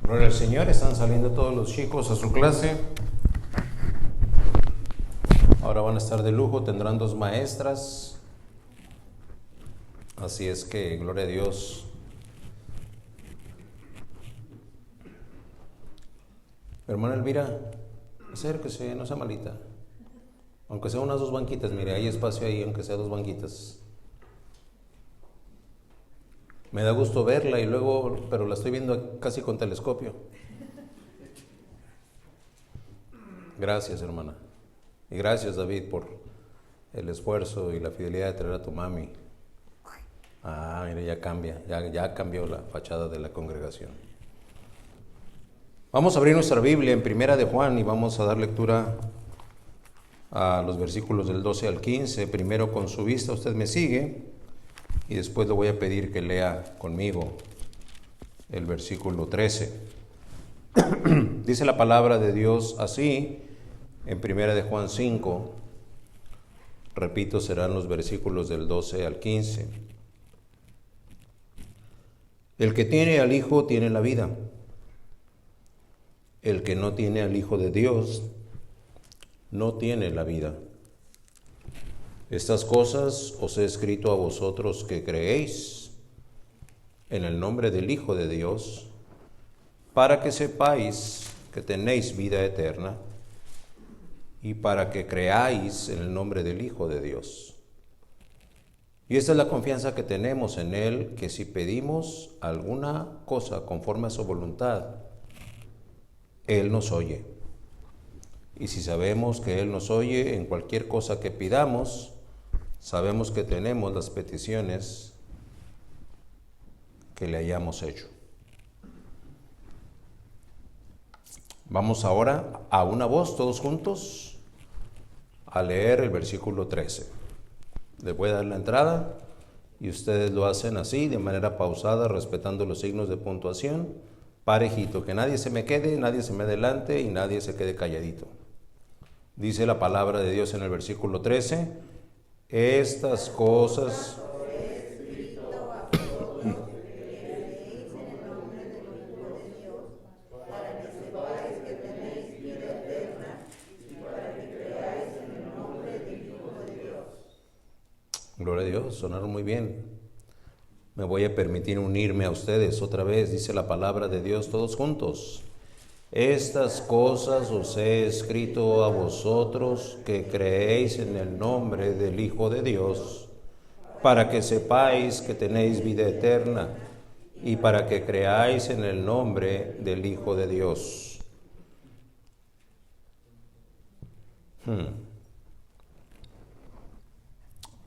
Gloria al Señor, están saliendo todos los chicos a su clase. Ahora van a estar de lujo, tendrán 2 maestras. Así es que, gloria a Dios. Hermana Elvira, acérquese, no sea malita. Aunque sea unas 2 banquitas, mire, hay espacio ahí, aunque sea 2 banquitas. Me da gusto verla y luego, pero la estoy viendo casi con telescopio. Gracias, hermana. Y gracias, David, por el esfuerzo y la fidelidad de traer a tu mami. Mire, ya cambia, ya cambió la fachada de la congregación. Vamos a abrir nuestra Biblia en Primera de Juan y vamos a dar lectura a los versículos del 12 al 15. Primero con su vista usted me sigue y después le voy a pedir que lea conmigo el versículo 13. Dice la palabra de Dios así en Primera de Juan 5. Repito, serán los versículos del 12 al 15. El que tiene al Hijo tiene la vida. El que no tiene al Hijo de Dios no tiene la vida. Estas cosas os he escrito a vosotros que creéis en el nombre del Hijo de Dios, para que sepáis que tenéis vida eterna y para que creáis en el nombre del Hijo de Dios. Y esta es la confianza que tenemos en Él, que si pedimos alguna cosa conforme a su voluntad, Él nos oye. Y si sabemos que Él nos oye en cualquier cosa que pidamos, sabemos que tenemos las peticiones que le hayamos hecho. Vamos ahora a una voz, todos juntos, a leer el versículo 13. Les voy a dar la entrada y ustedes lo hacen así, de manera pausada, respetando los signos de puntuación, parejito, que nadie se me quede, nadie se me adelante y nadie se quede calladito. Dice la palabra de Dios en el versículo 13, estas cosas... Gloria a Dios, sonaron muy bien. Me voy a permitir unirme a ustedes otra vez, dice la palabra de Dios, todos juntos. Estas cosas os he escrito a vosotros que creéis en el nombre del Hijo de Dios, para que sepáis que tenéis vida eterna y para que creáis en el nombre del Hijo de Dios.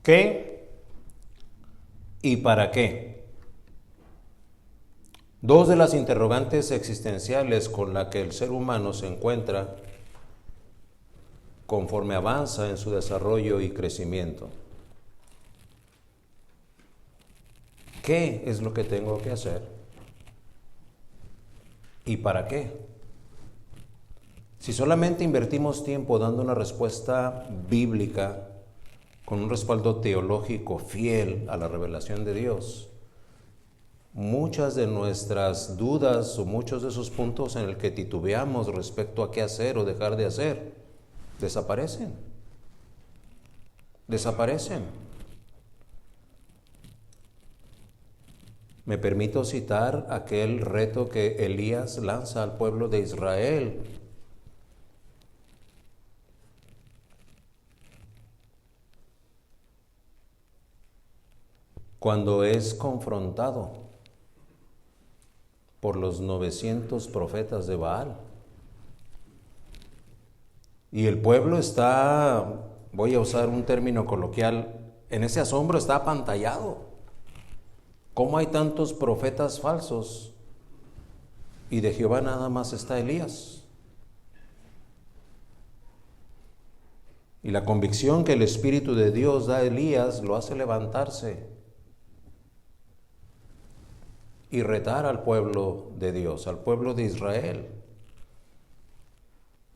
¿Qué y para qué? 2 de las interrogantes existenciales con las que el ser humano se encuentra conforme avanza en su desarrollo y crecimiento. ¿Qué es lo que tengo que hacer? ¿Y para qué? Si solamente invertimos tiempo dando una respuesta bíblica con un respaldo teológico fiel a la revelación de Dios, muchas de nuestras dudas o muchos de esos puntos en el que titubeamos respecto a qué hacer o dejar de hacer, desaparecen. Me permito citar aquel reto que Elías lanza al pueblo de Israel. Cuando es confrontado por los 900 profetas de Baal. Y el pueblo está, voy a usar un término coloquial, en ese asombro está apantallado. ¿Cómo hay tantos profetas falsos? Y de Jehová nada más está Elías. Y la convicción que el Espíritu de Dios da a Elías lo hace levantarse y retar al pueblo de Dios, al pueblo de Israel.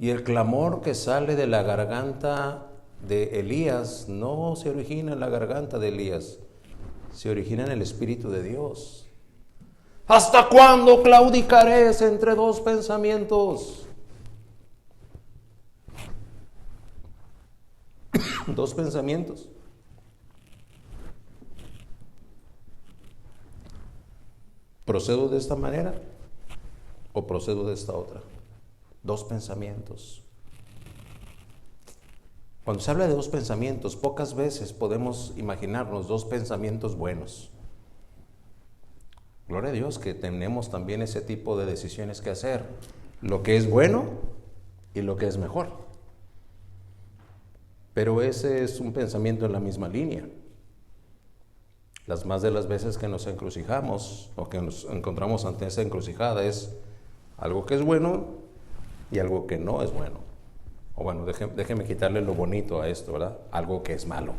Y el clamor que sale de la garganta de Elías no se origina en la garganta de Elías, se origina en el Espíritu de Dios. ¿Hasta cuándo claudicaréis entre dos pensamientos? Dos pensamientos. ¿Procedo de esta manera o procedo de esta otra? Dos pensamientos. Cuando se habla de dos pensamientos, pocas veces podemos imaginarnos dos pensamientos buenos. Gloria a Dios que tenemos también ese tipo de decisiones que hacer, lo que es bueno y lo que es mejor. Pero ese es un pensamiento en la misma línea. Las más de las veces que nos encrucijamos o que nos encontramos ante esa encrucijada es algo que es bueno y algo que no es bueno. O bueno, déjeme quitarle lo bonito a esto, ¿verdad? Algo que es malo.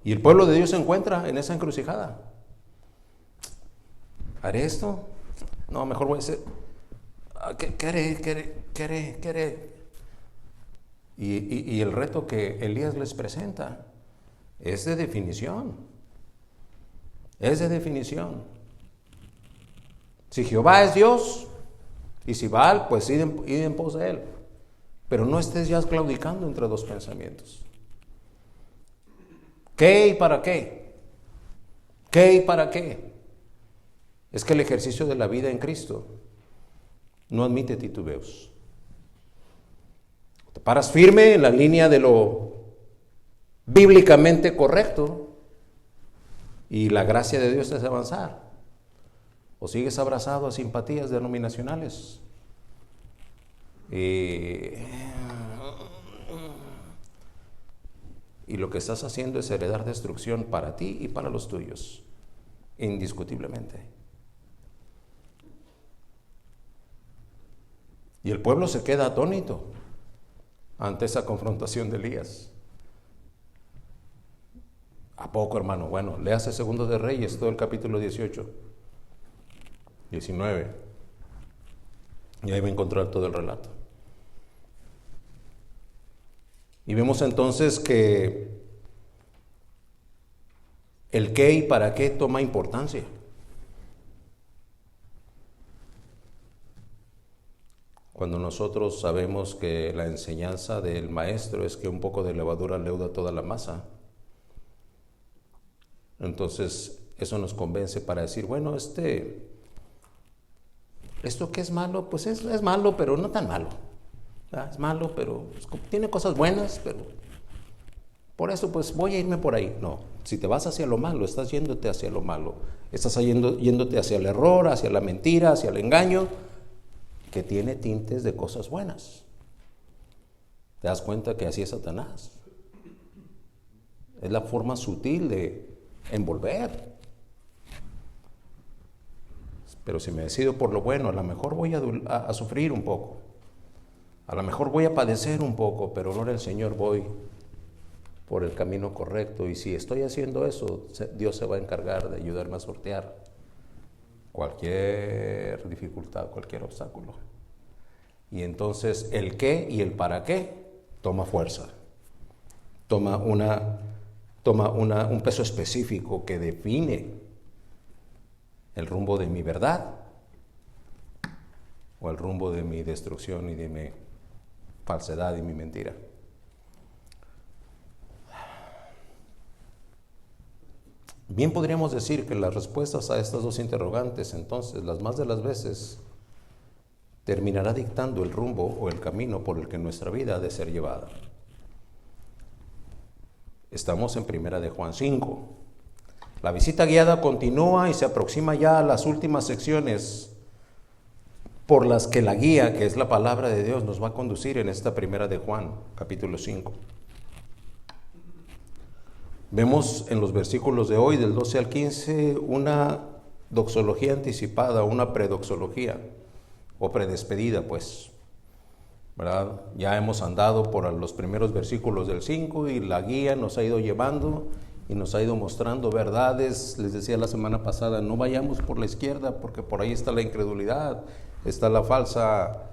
Y el pueblo de Dios se encuentra en esa encrucijada. ¿Haré esto? No, mejor voy a hacer... ¿Qué haré? Y el reto que Elías les presenta es de definición. Es de definición. Si Jehová es Dios y si Baal, pues id en pos de él. Pero no estés ya claudicando entre dos pensamientos. ¿Qué y para qué? ¿Qué y para qué? Es que el ejercicio de la vida en Cristo no admite titubeos. Te paras firme en la línea de lo bíblicamente correcto y la gracia de Dios te hace avanzar. O sigues abrazado a simpatías denominacionales. Y lo que estás haciendo es heredar destrucción para ti y para los tuyos, indiscutiblemente. Y el pueblo se queda atónito ante esa confrontación de Elías. ¿A poco, hermano? Bueno, léase Segundo de Reyes, todo el capítulo 18, 19. Y ahí va a encontrar todo el relato. Y vemos entonces que el qué y para qué toma importancia. Cuando nosotros sabemos que la enseñanza del maestro es que un poco de levadura leuda toda la masa, entonces eso nos convence para decir, bueno, esto que es malo, pues es malo, pero no tan malo. Es malo, pero tiene cosas buenas, pero por eso pues voy a irme por ahí. No, si te vas hacia lo malo, estás yéndote hacia lo malo. Estás yéndote hacia el error, hacia la mentira, hacia el engaño, que tiene tintes de cosas buenas. ¿Te das cuenta que así es Satanás? Es la forma sutil de envolver. Pero si me decido por lo bueno, a lo mejor voy a sufrir un poco. A lo mejor voy a padecer un poco, pero gloria al Señor, voy por el camino correcto. Y si estoy haciendo eso, Dios se va a encargar de ayudarme a sortear cualquier dificultad, cualquier obstáculo. Y entonces el qué y el para qué toma fuerza. Toma un peso específico que define el rumbo de mi verdad o el rumbo de mi destrucción y de mi falsedad y mi mentira. Bien podríamos decir que las respuestas a estas dos interrogantes, entonces, las más de las veces, terminará dictando el rumbo o el camino por el que nuestra vida ha de ser llevada. Estamos en Primera de Juan 5. La visita guiada continúa y se aproxima ya a las últimas secciones por las que la guía, que es la palabra de Dios, nos va a conducir en esta Primera de Juan, capítulo 5. Vemos en los versículos de hoy, del 12 al 15, una doxología anticipada, una predoxología, o predespedida, pues, ¿verdad? Ya hemos andado por los primeros versículos del 5 y la guía nos ha ido llevando y nos ha ido mostrando verdades. Les decía la semana pasada, no vayamos por la izquierda porque por ahí está la incredulidad, está la falsedad,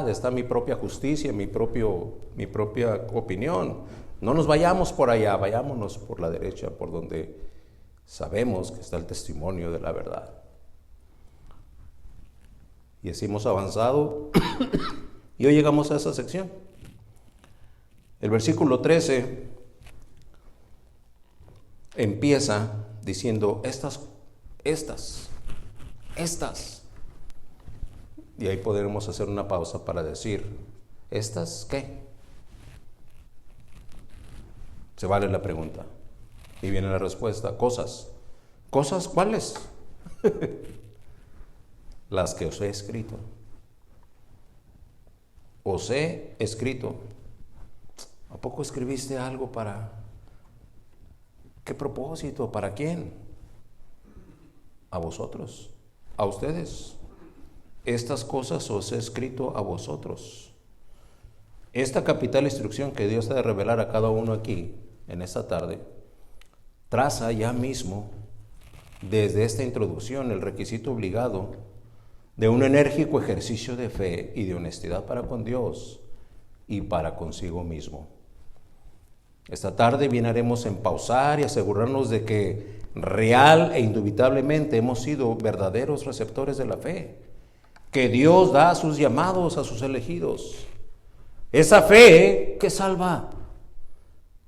está mi propia justicia, mi propia opinión. No nos vayamos por allá, vayámonos por la derecha, por donde sabemos que está el testimonio de la verdad. Y así hemos avanzado y hoy llegamos a esa sección. El versículo 13 empieza diciendo estas. Y ahí podremos hacer una pausa para decir, ¿estas qué? Se vale la pregunta. Y viene la respuesta, cosas. ¿Cosas cuáles? Las que os he escrito. Os he escrito. ¿A poco escribiste algo para qué propósito? ¿Para quién? A vosotros, a ustedes. Estas cosas os he escrito a vosotros. Esta capital instrucción que Dios ha de revelar a cada uno aquí, en esta tarde, traza ya mismo, desde esta introducción, el requisito obligado de un enérgico ejercicio de fe y de honestidad para con Dios y para consigo mismo. Esta tarde bien haremos en pausar y asegurarnos de que real e indubitablemente hemos sido verdaderos receptores de la fe, que Dios da a sus llamados, a sus elegidos. Esa fe que salva,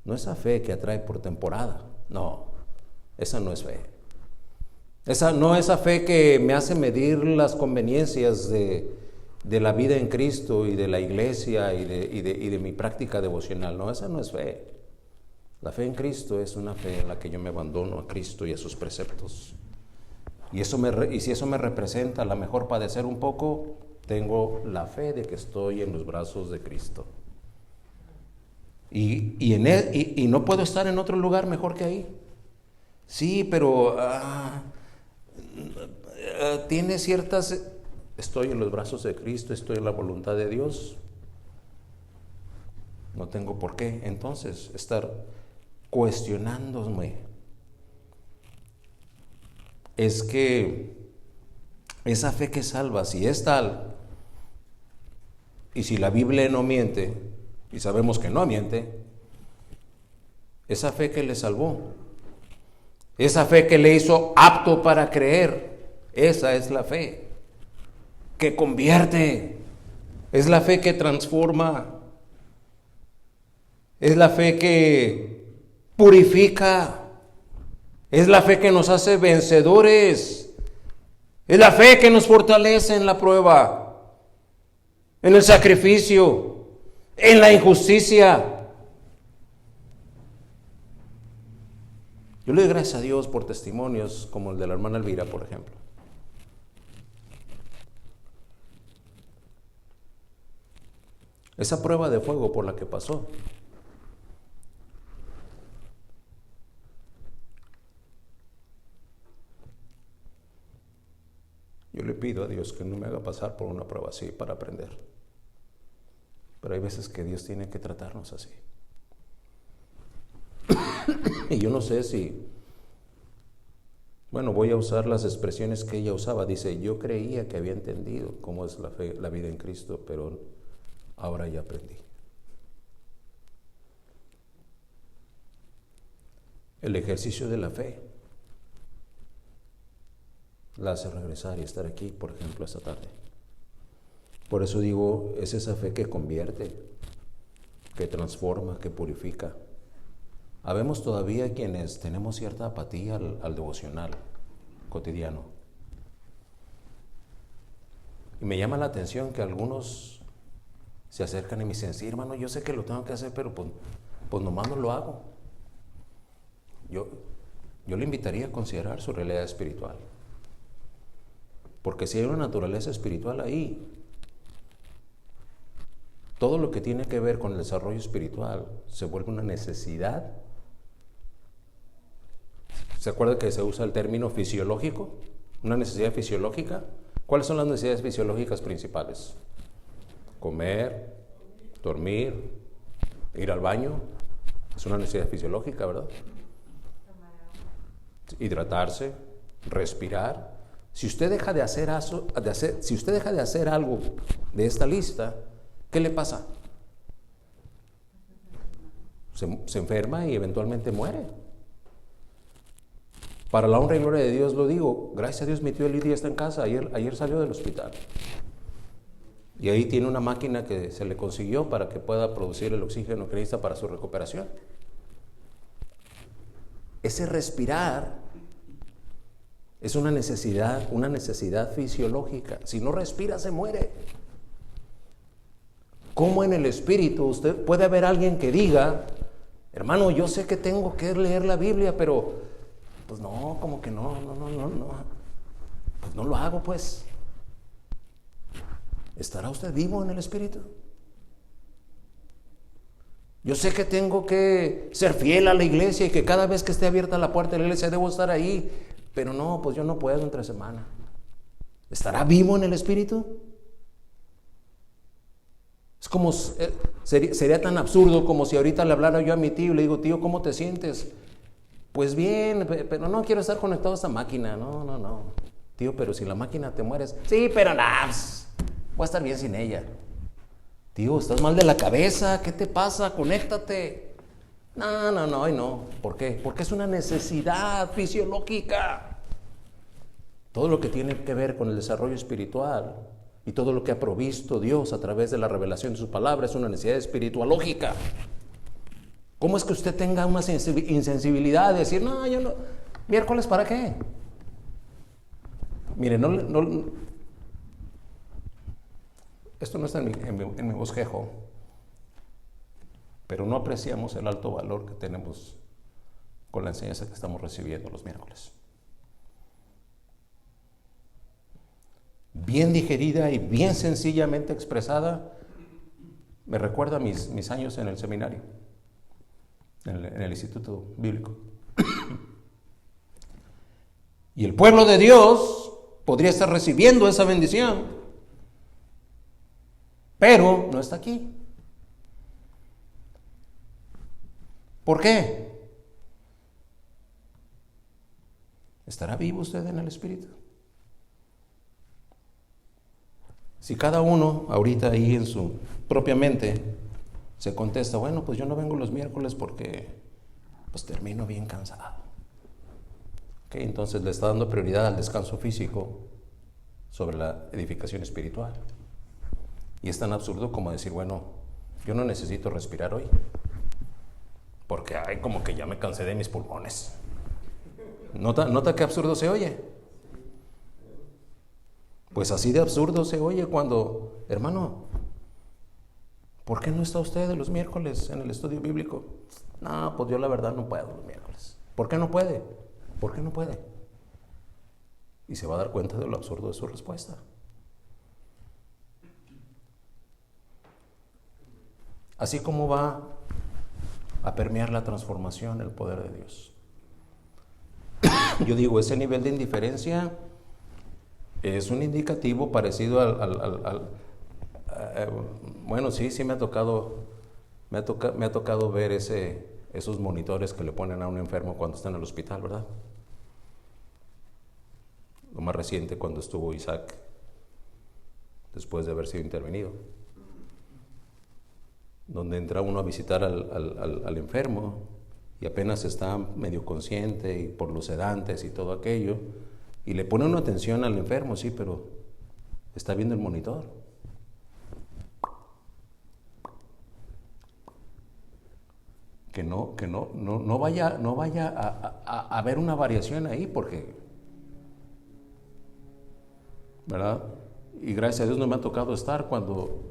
no esa fe que atrae por temporada, no, esa no es fe. Esa fe que me hace medir las conveniencias de la vida en Cristo y de la iglesia y de mi práctica devocional, no, esa no es fe. La fe en Cristo es una fe en la que yo me abandono a Cristo y a sus preceptos. Y si eso me representa la mejor padecer un poco, tengo la fe de que estoy en los brazos de Cristo. Y no puedo estar en otro lugar mejor que ahí. Sí, pero tiene ciertas... Estoy en los brazos de Cristo, estoy en la voluntad de Dios. No tengo por qué entonces estar cuestionándome. Es que esa fe que salva, si es tal, y si la Biblia no miente, y sabemos que no miente, esa fe que le salvó, esa fe que le hizo apto para creer, esa es la fe que convierte, es la fe que transforma, es la fe que purifica, es la fe que nos hace vencedores, es la fe que nos fortalece en la prueba, en el sacrificio, en la injusticia. Yo le doy gracias a Dios por testimonios como el de la hermana Elvira, por ejemplo. Esa prueba de fuego por la que pasó, yo le pido a Dios que no me haga pasar por una prueba así para aprender. Pero hay veces que Dios tiene que tratarnos así. Y yo no sé si, voy a usar las expresiones que ella usaba. Dice, yo creía que había entendido cómo es la fe, la vida en Cristo, pero ahora ya aprendí. El ejercicio de la fe la hace regresar y estar aquí, por ejemplo, esta tarde. Por eso digo, es esa fe que convierte, que transforma, que purifica. Habemos todavía quienes tenemos cierta apatía al devocional cotidiano. Y me llama la atención que algunos se acercan y me dicen, sí, hermano, yo sé que lo tengo que hacer, pero pues nomás no lo hago. Yo le invitaría a considerar su realidad espiritual. Porque si hay una naturaleza espiritual ahí, todo lo que tiene que ver con el desarrollo espiritual se vuelve una necesidad. ¿Se acuerda que se usa el término fisiológico? Una necesidad fisiológica. ¿Cuáles son las necesidades fisiológicas principales? Comer, dormir, ir al baño. Es una necesidad fisiológica, ¿verdad? Hidratarse, respirar. Si usted deja de hacer algo de esta lista, ¿qué le pasa? Se enferma y eventualmente muere. Para la honra y gloria de Dios lo digo. Gracias a Dios mi tío Lidia está en casa. Ayer salió del hospital. Y ahí tiene una máquina que se le consiguió para que pueda producir el oxígeno que necesita para su recuperación. Ese respirar es una necesidad fisiológica. Si no respira, se muere. ¿Cómo en el espíritu usted puede haber alguien que diga, hermano, yo sé que tengo que leer la Biblia, pero pues no, como que no, pues no lo hago, pues? ¿Estará usted vivo en el espíritu? Yo sé que tengo que ser fiel a la iglesia y que cada vez que esté abierta la puerta de la iglesia debo estar ahí, pero no, pues yo no puedo entre semana. ¿Estará vivo en el espíritu? Es como, sería tan absurdo como si ahorita le hablara yo a mi tío y le digo, tío, ¿cómo te sientes? Pues bien, pero no quiero estar conectado a esta máquina. No. Tío, pero si la máquina te mueres. Sí, pero nada, voy a estar bien sin ella. Tío, estás mal de la cabeza, ¿qué te pasa? Conéctate. No. ¿Por qué? Porque es una necesidad fisiológica. Todo lo que tiene que ver con el desarrollo espiritual y todo lo que ha provisto Dios a través de la revelación de su palabra es una necesidad espiritualógica. ¿Cómo es que usted tenga una insensibilidad de decir, no, yo no, miércoles para qué? Mire, esto no está en mi bosquejo, pero no apreciamos el alto valor que tenemos con la enseñanza que estamos recibiendo los miércoles. Bien digerida y bien sencillamente expresada, me recuerda a mis años en el seminario, en el Instituto Bíblico. Y el pueblo de Dios podría estar recibiendo esa bendición, pero no está aquí. ¿Por qué? ¿Estará vivo usted en el Espíritu? Si cada uno ahorita ahí en su propia mente se contesta, bueno, pues yo no vengo los miércoles porque pues termino bien cansado. Okay, entonces le está dando prioridad al descanso físico sobre la edificación espiritual. Y es tan absurdo como decir, bueno, yo no necesito respirar hoy porque como que ya me cansé de mis pulmones. ¿Nota qué absurdo se oye? Pues así de absurdo se oye cuando, hermano, ¿por qué no está usted los miércoles en el estudio bíblico? No, pues yo la verdad no puedo los miércoles. ¿Por qué no puede? ¿Por qué no puede? Y se va a dar cuenta de lo absurdo de su respuesta. Así como va a permear la transformación, el poder de Dios. Yo digo, ese nivel de indiferencia es un indicativo parecido bueno, sí me ha tocado ver esos monitores que le ponen a un enfermo cuando está en el hospital, ¿verdad? Lo más reciente cuando estuvo Isaac, después de haber sido intervenido, donde entra uno a visitar al enfermo y apenas está medio consciente y por los sedantes y todo aquello, y le pone una atención al enfermo, sí, pero está viendo el monitor. Que no vaya a haber una variación ahí, porque, ¿verdad? Y gracias a Dios no me ha tocado estar cuando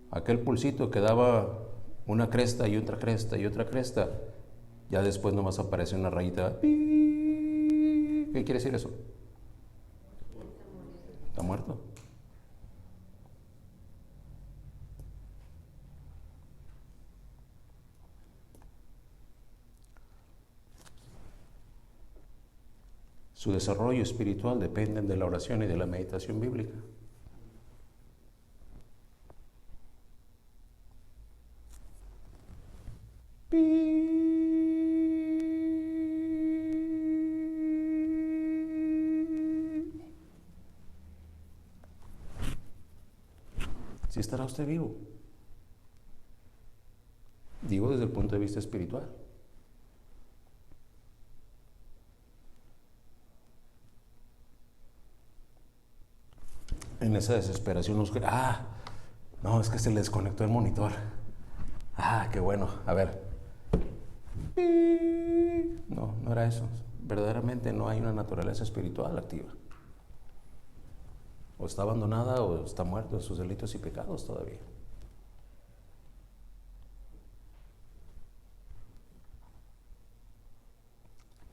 aquel pulsito que daba una cresta y otra cresta y otra cresta, ya después nomás aparece una rayita. ¿Qué quiere decir eso? ¿Está muerto? Su desarrollo espiritual depende de la oración y de la meditación bíblica. ¿Sí estará usted vivo? Digo desde el punto de vista espiritual. en esa desesperación, no, es que se le desconectó el monitor. Qué bueno, a ver. No, no era eso. Verdaderamente no hay una naturaleza espiritual activa. O está abandonada o está muerto de sus delitos y pecados todavía.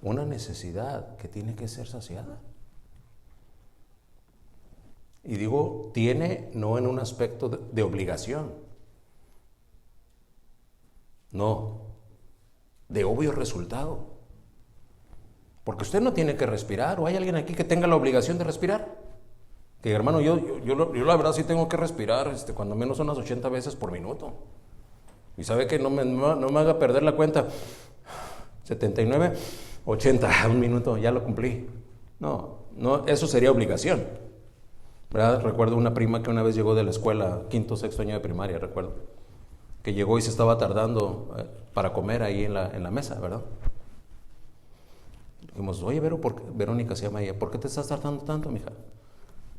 Una necesidad que tiene que ser saciada. Y digo, tiene no en un aspecto de obligación, no, de obvio resultado. Porque usted no tiene que respirar, o hay alguien aquí que tenga la obligación de respirar. Que hermano, yo la verdad sí tengo que respirar, cuando menos unas 80 veces por minuto. Y sabe que no me haga perder la cuenta. 79, 80, un minuto, ya lo cumplí. No, eso sería obligación. ¿Verdad? Recuerdo una prima que una vez llegó de la escuela, 5º, 6º año de primaria, recuerdo, que llegó y se estaba tardando para comer ahí en la mesa, ¿verdad? Dijimos, oye, Verónica se llama ella, ¿por qué te estás tardando tanto, mija?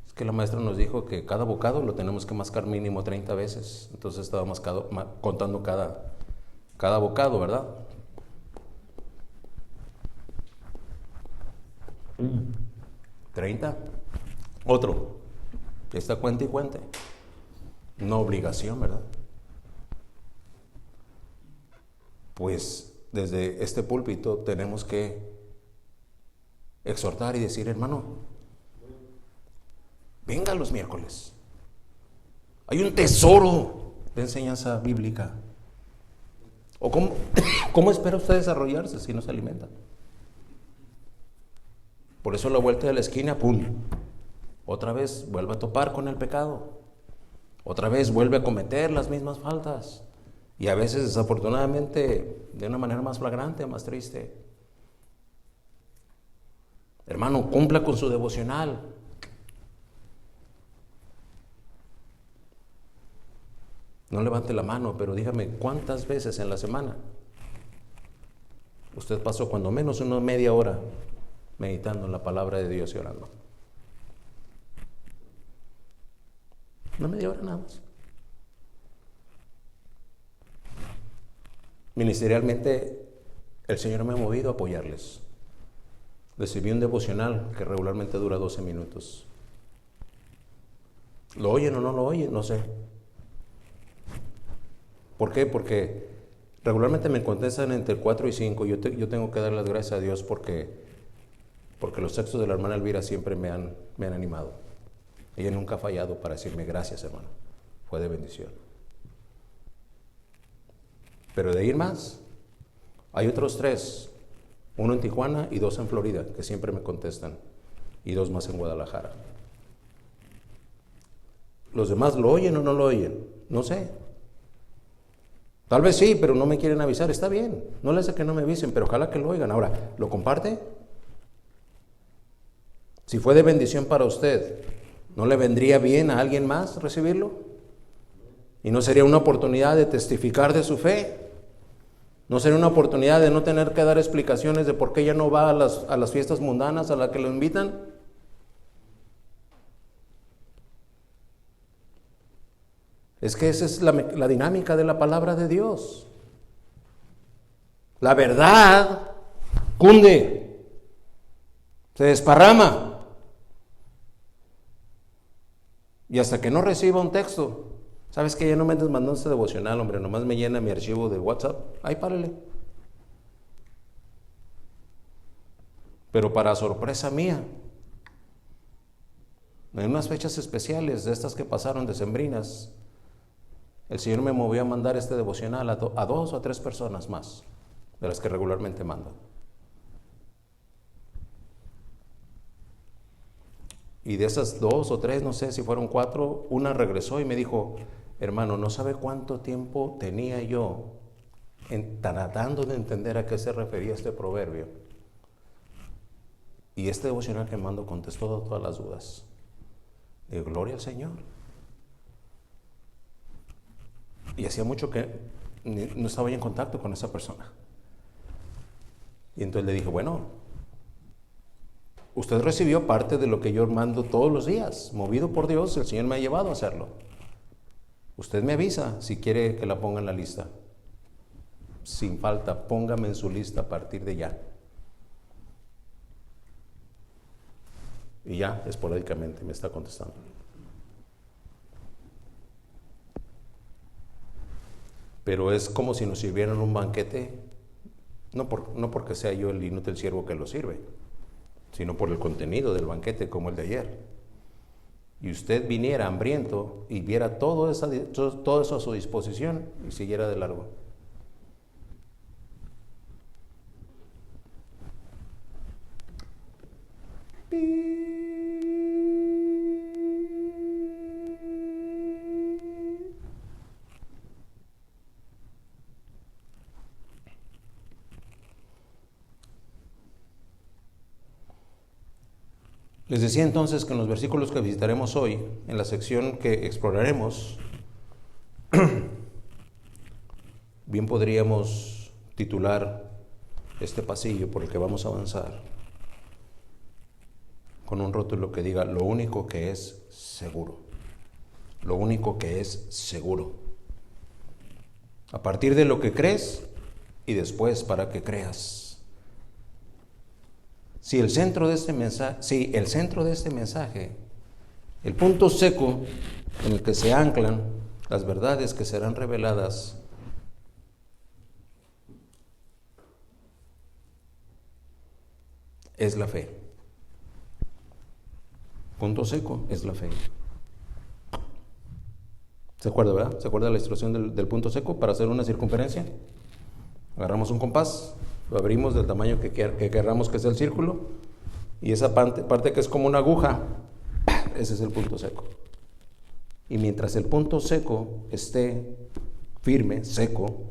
Es que la maestra nos dijo que cada bocado lo tenemos que mascar mínimo 30 veces, entonces estaba contando cada bocado, ¿verdad? 30. Otro. Esta cuenta y cuente. No obligación, ¿verdad? Pues desde este púlpito tenemos que exhortar y decir, hermano, venga los miércoles. Hay un tesoro de enseñanza bíblica. ¿O cómo espera usted desarrollarse si no se alimenta? Por eso la vuelta de la esquina, ¡pum! Otra vez vuelve a topar con el pecado. Otra vez vuelve a cometer las mismas faltas. Y a veces, desafortunadamente, de una manera más flagrante, más triste. Hermano, cumpla con su devocional. No levante la mano, pero dígame, ¿cuántas veces en la semana usted pasó cuando menos una media hora meditando en la palabra de Dios y orando? Una media hora nada más. Ministerialmente, el Señor me ha movido a apoyarles. Recibí un devocional que regularmente dura 12 minutos. ¿Lo oyen o no lo oyen? No sé. ¿Por qué? Porque regularmente me contestan entre 4 y 5. Yo tengo que dar las gracias a Dios porque los textos de la hermana Elvira siempre me han animado. Ella nunca ha fallado para decirme gracias, hermano. Fue de bendición. Pero de ir más, hay otros 3. 1 en Tijuana y 2 en Florida, que siempre me contestan. Y 2 más en Guadalajara. ¿Los demás lo oyen o no lo oyen? No sé. Tal vez sí, pero no me quieren avisar. Está bien, no les hace que no me avisen, pero ojalá que lo oigan. Ahora, ¿lo comparte? Si fue de bendición para usted, ¿no le vendría bien a alguien más recibirlo? ¿Y no sería una oportunidad de testificar de su fe? ¿No sería una oportunidad de no tener que dar explicaciones de por qué ella no va a las fiestas mundanas a las que lo invitan? Es que esa es la dinámica de la palabra de Dios. La verdad cunde, se desparrama. Y hasta que no reciba un texto, ¿sabes qué? Ya no me andes mandando este devocional, hombre, nomás me llena mi archivo de WhatsApp. Ahí párale. Pero para sorpresa mía, en unas fechas especiales de estas que pasaron decembrinas, el Señor me movió a mandar este devocional a 2 o 3 personas más, de las que regularmente mando. Y de esas 2 o 3, no sé si fueron 4, una regresó y me dijo, hermano, no sabe cuánto tiempo tenía yo tratando de entender a qué se refería este proverbio. Y este devocional que mando contestó todas las dudas. De gloria al Señor. Y hacía mucho que no estaba yo en contacto con esa persona. Y entonces le dije, bueno, Usted recibió parte de lo que yo mando todos los días. Movido por Dios, el Señor me ha llevado a hacerlo. Usted me avisa si quiere que la ponga en la lista. Sin falta, póngame en su lista a partir de ya. Y ya, esporádicamente me está contestando. Pero es como si nos sirvieran un banquete, no porque sea yo el inútil siervo que lo sirve, sino por el contenido del banquete como el de ayer. Y usted viniera hambriento y viera todo eso a su disposición y siguiera de largo. Les decía entonces que en los versículos que visitaremos hoy, en la sección que exploraremos, bien podríamos titular este pasillo por el que vamos a avanzar con un rótulo que diga: lo único que es seguro. Lo único que es seguro. A partir de lo que crees y después para que creas. Si el centro de este mensaje, el punto seco en el que se anclan las verdades que serán reveladas, es la fe. Punto seco es la fe. ¿Se acuerda, verdad? ¿Se acuerda la ilustración del punto seco para hacer una circunferencia? Agarramos un compás, lo abrimos del tamaño que queramos que sea el círculo, y esa parte que es como una aguja, ese es el punto seco. Y mientras el punto seco esté firme, seco,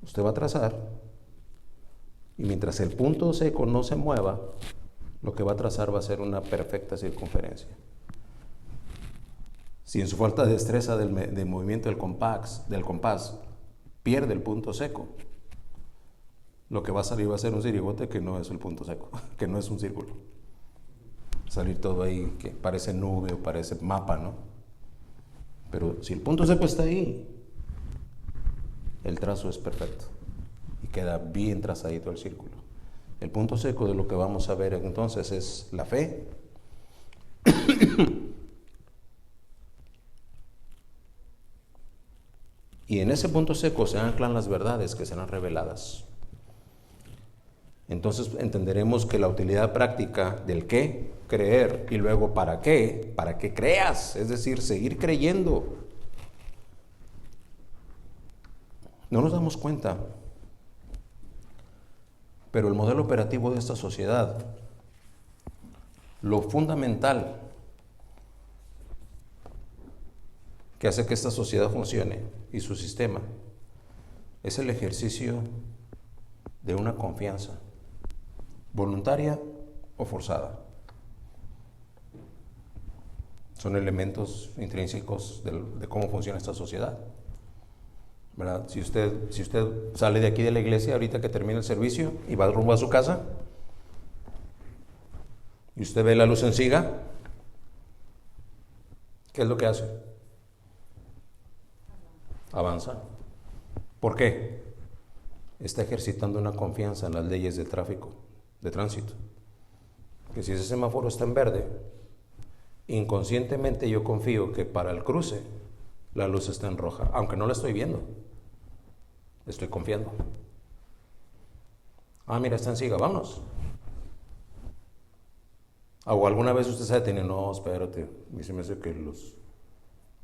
usted va a trazar, y mientras el punto seco no se mueva, lo que va a trazar va a ser una perfecta circunferencia. Si en su falta de destreza de movimiento del compás pierde el punto seco, lo que va a salir va a ser un ciribote que no es el punto seco, que no es un círculo. Salir todo ahí que parece nube o parece mapa, ¿no? Pero si el punto seco está ahí, el trazo es perfecto y queda bien trazadito el círculo. El punto seco de lo que vamos a ver entonces es la fe. Y en ese punto seco se anclan las verdades que serán reveladas. Entonces entenderemos que la utilidad práctica del qué, creer, y luego para que creas, es decir, seguir creyendo. No nos damos cuenta, pero el modelo operativo de esta sociedad, lo fundamental que hace que esta sociedad funcione y su sistema, es el ejercicio de una confianza, voluntaria o forzada. Son elementos intrínsecos de cómo funciona esta sociedad, ¿verdad? Si usted sale de aquí de la iglesia ahorita que termina el servicio y va rumbo a su casa, y usted ve la luz en siga, ¿qué es lo que hace? Avanza. ¿Por qué? Está ejercitando una confianza en las leyes de tráfico, de tránsito. Que si ese semáforo está en verde, inconscientemente yo confío que para el cruce la luz está en roja, aunque no la estoy viendo, estoy confiando. Mira, está en siga, vámonos. O alguna vez usted se detiene, no, espérate, a mí se me hace que los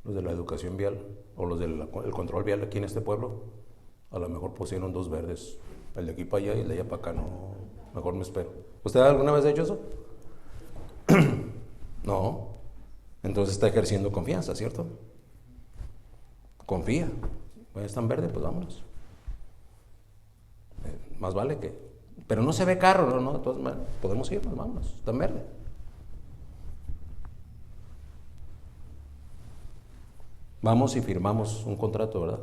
de la educación vial o los del control vial aquí en este pueblo a lo mejor pusieron dos verdes, el de aquí para allá y el de allá para acá, no, mejor me espero. ¿Usted alguna vez ha hecho eso? No. Entonces está ejerciendo confianza, ¿cierto? Confía. Pues está en verde, pues vámonos. Más vale que... Pero no se ve carro, ¿no? Entonces, podemos ir, pues vámonos, está en verde. Vamos y firmamos un contrato, ¿verdad?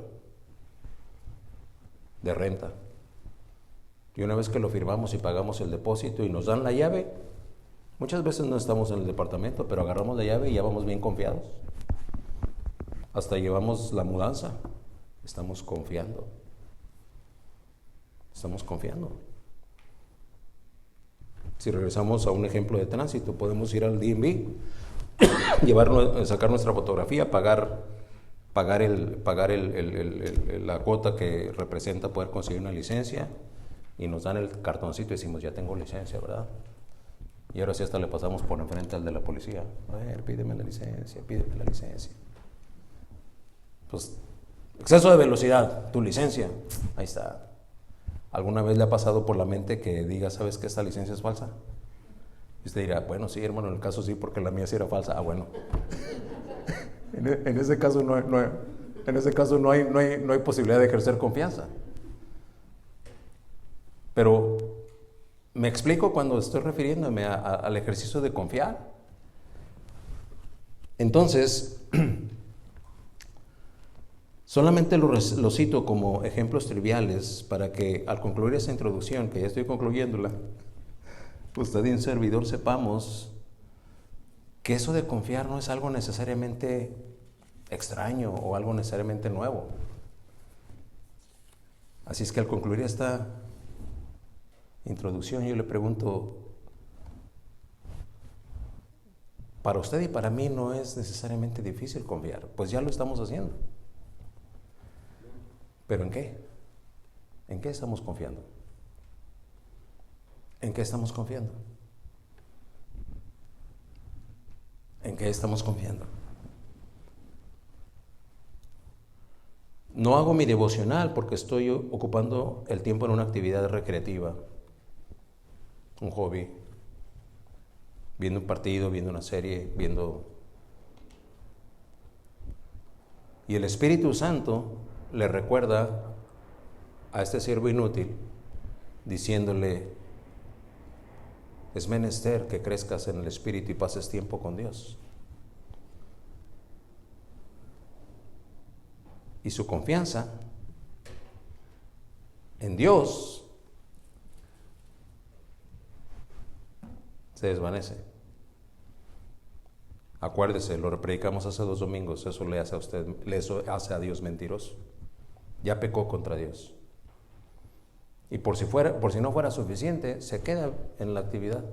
De renta. Y una vez que lo firmamos y pagamos el depósito y nos dan la llave, Muchas veces no estamos en el departamento, pero agarramos la llave y ya vamos bien confiados. Hasta llevamos la mudanza. Estamos confiando. Estamos confiando. Si regresamos a un ejemplo de tránsito, podemos ir al DMV, sacar nuestra fotografía, pagar la cuota que representa poder conseguir una licencia, y nos dan el cartoncito y decimos, ya tengo licencia, ¿verdad? Y ahora sí hasta le pasamos por enfrente al de la policía. A ver, pídeme la licencia. Pues, exceso de velocidad, tu licencia, ahí está. ¿Alguna vez le ha pasado por la mente que diga, ¿sabes que esta licencia es falsa? Y usted dirá, bueno, sí, hermano, en el caso sí, porque la mía sí era falsa. Ah, bueno. en ese caso no hay posibilidad de ejercer confianza. Pero me explico cuando estoy refiriéndome al ejercicio de confiar. Entonces, solamente lo cito como ejemplos triviales para que al concluir esa introducción, que ya estoy concluyéndola, usted y un servidor sepamos que eso de confiar no es algo necesariamente extraño o algo necesariamente nuevo. Así es que al concluir esta introducción, yo le pregunto, para usted y para mí no es necesariamente difícil confiar, pues ya lo estamos haciendo. ¿Pero en qué? ¿En qué estamos confiando? ¿En qué estamos confiando? ¿En qué estamos confiando? No hago mi devocional porque estoy ocupando el tiempo en una actividad recreativa, un hobby, viendo un partido, viendo una serie, y el Espíritu Santo le recuerda a este siervo inútil, diciéndole, es menester que crezcas en el Espíritu y pases tiempo con Dios. Y su confianza en Dios se desvanece. Acuérdese, lo predicamos hace 2 domingos, eso le hace a usted, eso hace a Dios mentiroso. Ya pecó contra Dios. Y por si no fuera suficiente, se queda en la actividad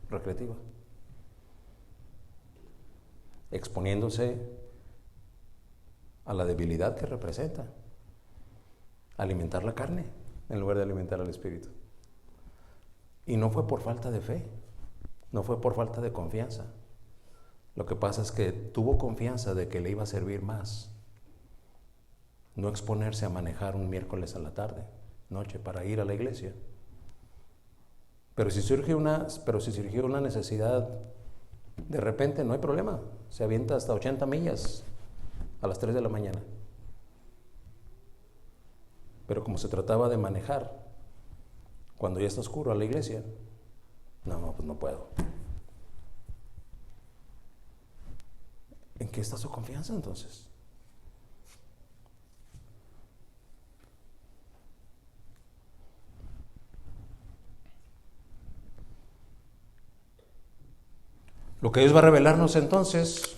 recreativa, exponiéndose a la debilidad que representa alimentar la carne en lugar de alimentar al espíritu. Y no fue por falta de fe, no fue por falta de confianza. Lo que pasa es que tuvo confianza de que le iba a servir más no exponerse a manejar un miércoles a la noche para ir a la iglesia. Pero si surgió una necesidad, de repente no hay problema, se avienta hasta 80 millas a las 3 de la mañana. Pero como se trataba de manejar cuando ya está oscuro a la iglesia, pues no puedo. ¿En qué está su confianza entonces? Lo que Dios va a revelarnos entonces,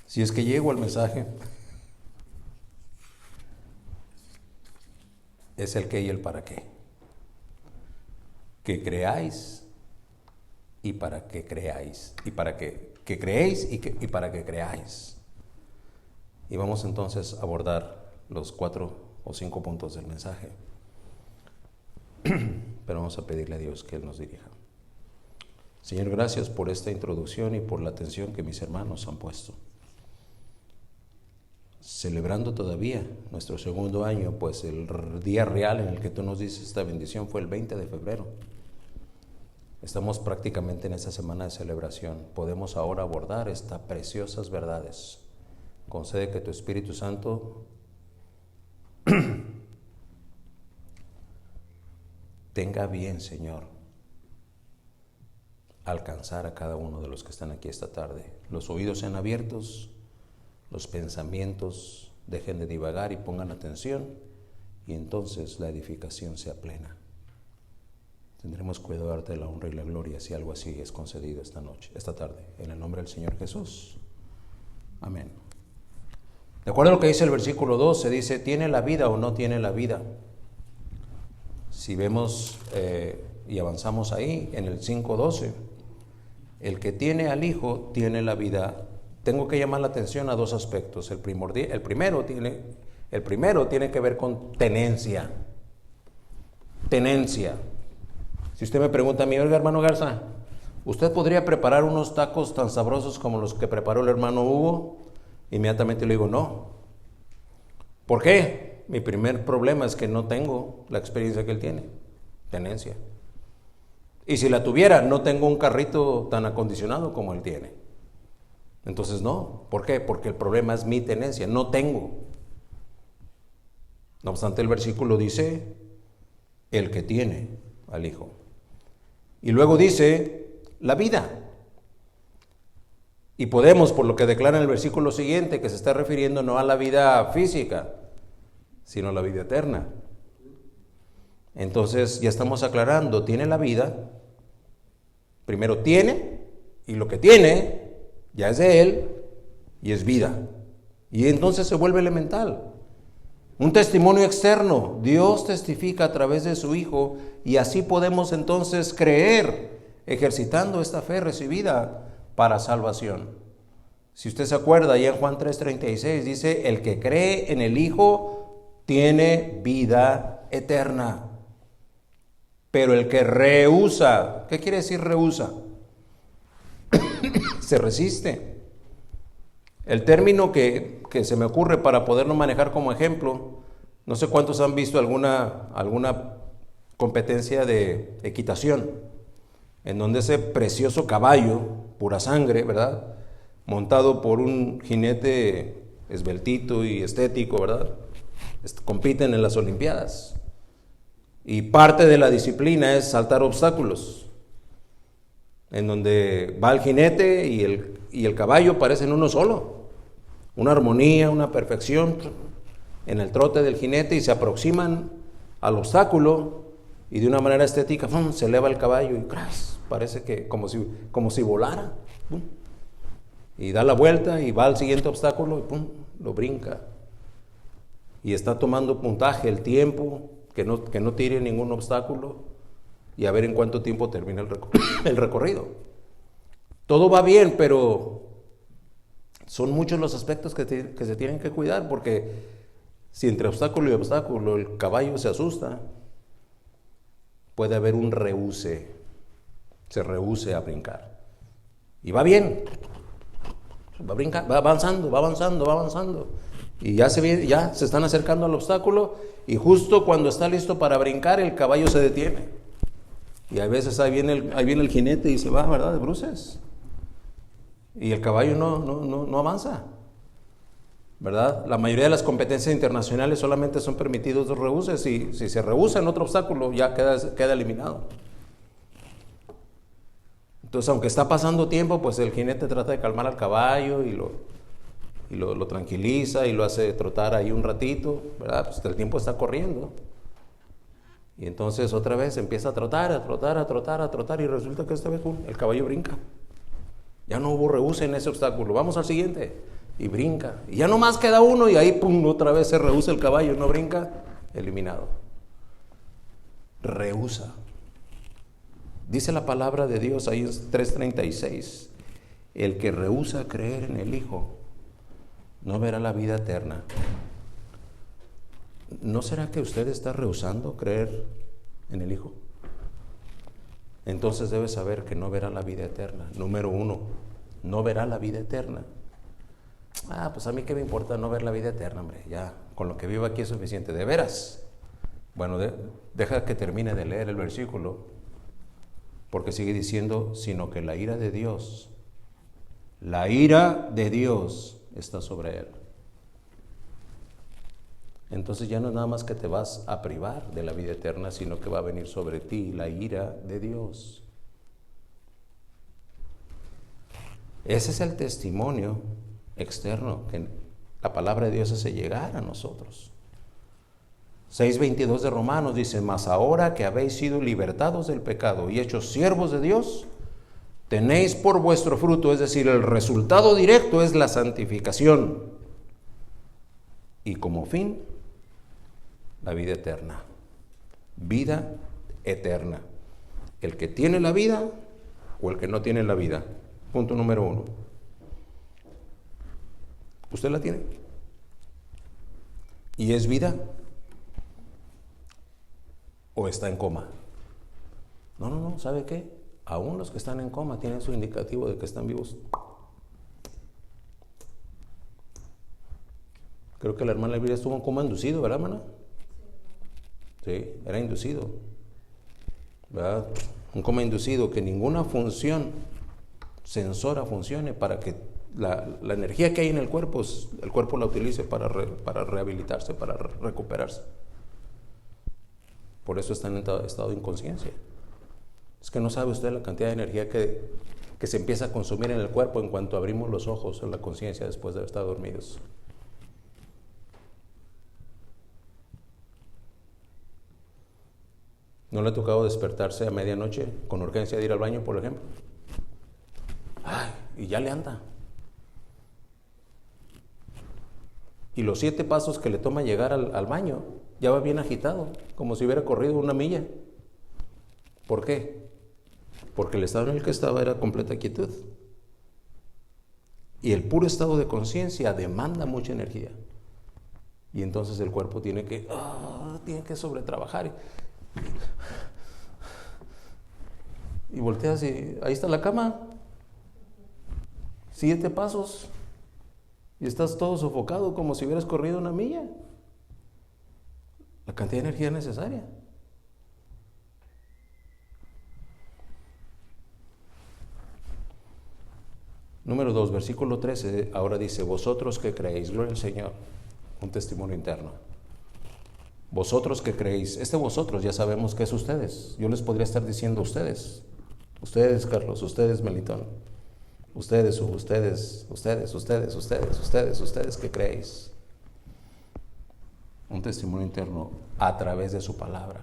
si es que llego al mensaje, es el qué y el para qué. Que creáis y para que creáis. Y para que creéis y para que creáis. Y vamos entonces a abordar los 4 o 5 puntos del mensaje. Pero vamos a pedirle a Dios que Él nos dirija. Señor, gracias por esta introducción y por la atención que mis hermanos han puesto. Celebrando todavía nuestro 2º año, pues el día real en el que tú nos dices esta bendición fue el 20 de febrero. Estamos prácticamente en esta semana de celebración. Podemos ahora abordar estas preciosas verdades. Concede que tu Espíritu Santo tenga bien, Señor, alcanzar a cada uno de los que están aquí esta tarde. Los oídos sean abiertos, los pensamientos dejen de divagar y pongan atención, y entonces la edificación sea plena. tendremos cuidado de darte la honra y la gloria si algo así es concedido esta tarde. En el nombre del Señor Jesús. Amén. De acuerdo a lo que dice el versículo 12, dice, ¿tiene la vida o no tiene la vida? Si vemos y avanzamos ahí, en el 5:12, el que tiene al Hijo tiene la vida. Tengo que llamar la atención a dos aspectos. El primero tiene que ver con tenencia. Tenencia. Si usted me pregunta a mí, oiga, hermano Garza, ¿usted podría preparar unos tacos tan sabrosos como los que preparó el hermano Hugo? Inmediatamente le digo, no. ¿Por qué? Mi primer problema es que no tengo la experiencia que él tiene. Tenencia. Y si la tuviera, no tengo un carrito tan acondicionado como él tiene. Entonces no. ¿Por qué? Porque el problema es mi tenencia. No tengo. No obstante, el versículo dice, el que tiene al Hijo. Y luego dice, la vida. Y podemos, por lo que declara en el versículo siguiente, que se está refiriendo no a la vida física, sino a la vida eterna. Entonces ya estamos aclarando, tiene la vida, primero tiene, y lo que tiene ya es de él, y es vida. Y entonces se vuelve elemental. Un testimonio externo, Dios testifica a través de su Hijo, y así podemos entonces creer, ejercitando esta fe recibida para salvación. Si usted se acuerda, ya en Juan 3:36 dice, el que cree en el Hijo tiene vida eterna. Pero el que rehúsa, ¿qué quiere decir rehúsa? Se resiste. El término que se me ocurre para poderlo manejar como ejemplo, no sé cuántos han visto alguna competencia de equitación, en donde ese precioso caballo, pura sangre, ¿verdad?, montado por un jinete esbeltito y estético, ¿verdad?, compiten en las Olimpiadas. Y parte de la disciplina es saltar obstáculos, en donde va el jinete y el caballo parecen uno solo, una armonía, una perfección en el trote del jinete, y se aproximan al obstáculo y de una manera estética ¡pum!, se eleva el caballo y ¡cras!, parece que como si volara, ¡pum!, y da la vuelta y va al siguiente obstáculo y ¡pum!, lo brinca, y está tomando puntaje, el tiempo, que no tire ningún obstáculo, y a ver en cuánto tiempo termina el recorrido. Todo va bien, pero son muchos los aspectos que se tienen que cuidar, porque si entre obstáculo y obstáculo el caballo se asusta, puede haber un rehúse, se rehúse a brincar. Y va bien, va a brincar, va avanzando. Y ya se están acercando al obstáculo, y justo cuando está listo para brincar, el caballo se detiene. Y a veces ahí viene el jinete y se va, ¿verdad?, de bruces. Y el caballo no avanza, ¿verdad? La mayoría de las competencias internacionales solamente son permitidos 2 rehuses, y si se rehúsa en otro obstáculo, ya queda eliminado. Entonces, aunque está pasando tiempo, pues el jinete trata de calmar al caballo y lo tranquiliza y lo hace trotar ahí un ratito, ¿verdad? Pues el tiempo está corriendo. Y entonces otra vez empieza a trotar, y resulta que esta vez el caballo brinca. Ya no hubo rehúse en ese obstáculo, vamos al siguiente, y brinca. Y ya nomás queda uno, y ahí pum, otra vez se rehúsa el caballo, no brinca, eliminado. Rehúsa. Dice la palabra de Dios ahí en 3:36, el que rehúsa creer en el Hijo no verá la vida eterna. ¿No será que usted está rehusando creer en el Hijo? Entonces debe saber que no verá la vida eterna. Número 1, no verá la vida eterna. Pues a mí qué me importa no ver la vida eterna, hombre, ya, con lo que vivo aquí es suficiente. ¿De veras? Bueno, deja que termine de leer el versículo, porque sigue diciendo, sino que la ira de Dios está sobre él. Entonces ya no es nada más que te vas a privar de la vida eterna, sino que va a venir sobre ti la ira de Dios. Ese es el testimonio externo que la palabra de Dios hace llegar a nosotros. 6:22 de Romanos dice: mas ahora que habéis sido libertados del pecado y hechos siervos de Dios, tenéis por vuestro fruto, es decir, el resultado directo es la santificación, y como fin, la vida eterna. Vida eterna. El que tiene la vida o el que no tiene la vida. Punto número 1. ¿Usted la tiene? ¿Y es vida? ¿O está en coma? No, ¿sabe qué? Aún los que están en coma tienen su indicativo de que están vivos. Creo que la hermana Elvira estuvo en coma inducido, ¿verdad, hermana? Sí, era inducido, ¿verdad? Un coma inducido, que ninguna función sensora funcione para que la energía que hay en el cuerpo la utilice para rehabilitarse, para recuperarse. Por eso está en estado de inconsciencia. Es que no sabe usted la cantidad de energía que se empieza a consumir en el cuerpo en cuanto abrimos los ojos en la conciencia después de estar dormidos. ¿No le ha tocado despertarse a medianoche con urgencia de ir al baño, por ejemplo? Ay, y ya le anda. Y los 7 pasos que le toma llegar al baño, ya va bien agitado, como si hubiera corrido 1 milla. ¿Por qué? Porque el estado en el que estaba era completa quietud. Y el puro estado de conciencia demanda mucha energía. Y entonces el cuerpo tiene que sobretrabajar. Y volteas y ahí está la cama. 7 pasos. Y estás todo sofocado como si hubieras corrido 1 milla. La cantidad de energía necesaria. Número 2, versículo 13, ahora dice: vosotros que creéis, gloria al Señor. Un testimonio interno. Vosotros que creéis, vosotros ya sabemos que es ustedes. Yo les podría estar diciendo ustedes, Carlos, ustedes, Melitón, ustedes que creéis. Un testimonio interno a través de su palabra.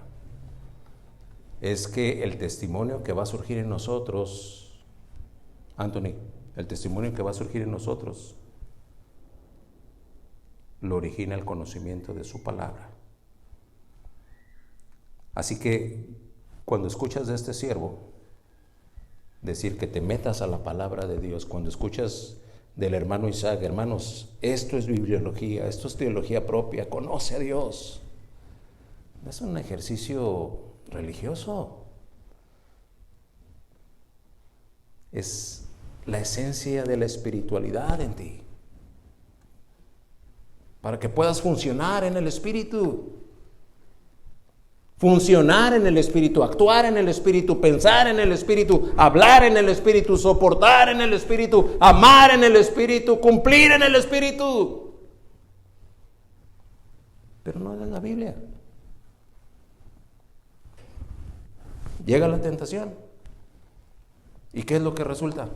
Es que el testimonio que va a surgir en nosotros, Anthony, el testimonio que va a surgir en nosotros lo origina el conocimiento de su palabra. Así que cuando escuchas de este siervo decir que te metas a la palabra de Dios, cuando escuchas del hermano Isaac, hermanos, esto es bibliología, esto es teología propia, conoce a Dios, es un ejercicio religioso. Es la esencia de la espiritualidad en ti, para que puedas funcionar en el Espíritu. Funcionar en el Espíritu, actuar en el Espíritu, pensar en el Espíritu, hablar en el Espíritu, soportar en el Espíritu, amar en el Espíritu, cumplir en el Espíritu. Pero no es la Biblia. Llega la tentación. ¿Y qué es lo que resulta?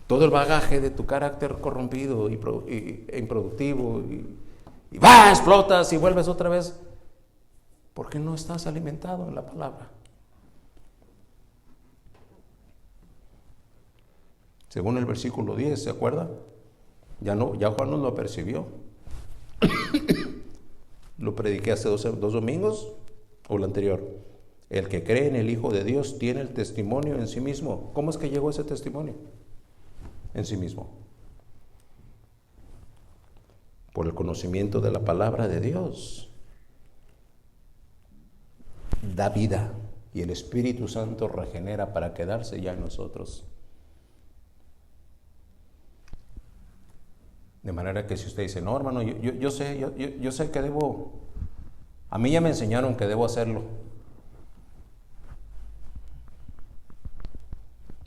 Todo el bagaje de tu carácter corrompido e improductivo y explotas y vuelves otra vez. Porque no estás alimentado en la palabra. Según el versículo 10, ¿se acuerda? Ya Juan no lo percibió. Lo prediqué hace 2 domingos o el anterior. El que cree en el Hijo de Dios tiene el testimonio en sí mismo. ¿Cómo es que llegó ese testimonio? En sí mismo. Por el conocimiento de la palabra de Dios. Da vida y el Espíritu Santo regenera para quedarse ya en nosotros. De manera que si usted dice, no, hermano, yo sé que debo, a mí ya me enseñaron que debo hacerlo.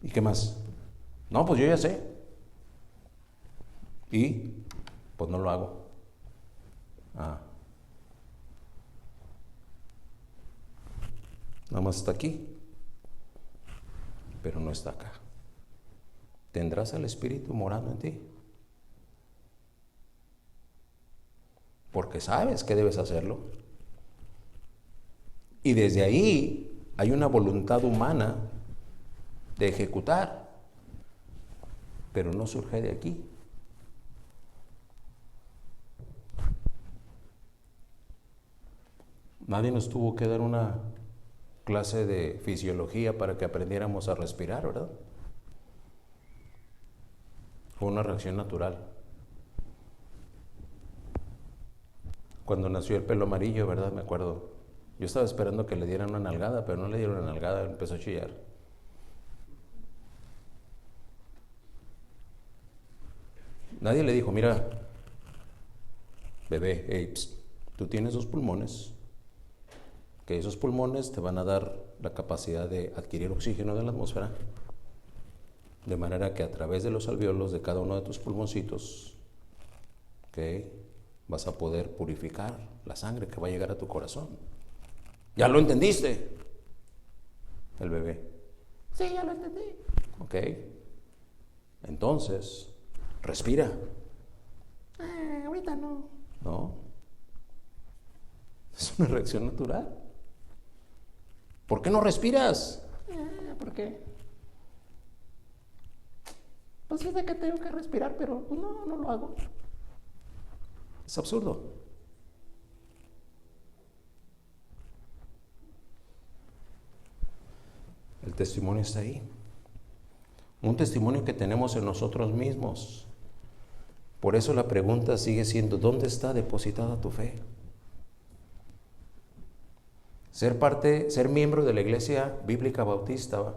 ¿Y qué más? No, pues yo ya sé. Y pues no lo hago. Nada más está aquí, pero no está acá. ¿Tendrás al Espíritu morando en ti? Porque sabes que debes hacerlo. Y desde ahí hay una voluntad humana de ejecutar, pero no surge de aquí. Nadie nos tuvo que dar una clase de fisiología para que aprendiéramos a respirar, ¿verdad? Fue una reacción natural. Cuando nació el pelo amarillo, ¿verdad? Me acuerdo. Yo estaba esperando que le dieran una nalgada, pero no le dieron una nalgada, empezó a chillar. Nadie le dijo, mira, bebé, hey, psst, tú tienes 2 pulmones, que esos pulmones te van a dar la capacidad de adquirir oxígeno de la atmósfera, de manera que a través de los alvéolos de cada uno de tus pulmoncitos, ¿okay?, vas a poder purificar la sangre que va a llegar a tu corazón. ¿Ya lo entendiste? El bebé. Sí, ya lo entendí. Ok. Entonces, respira. Ahorita no. No. Es una reacción natural. ¿Por qué no respiras? ¿Por qué? Pues es de que tengo que respirar, pero pues no lo hago. Es absurdo. El testimonio está ahí. Un testimonio que tenemos en nosotros mismos. Por eso la pregunta sigue siendo, ¿dónde está depositada tu fe? Ser miembro de la Iglesia Bíblica Bautista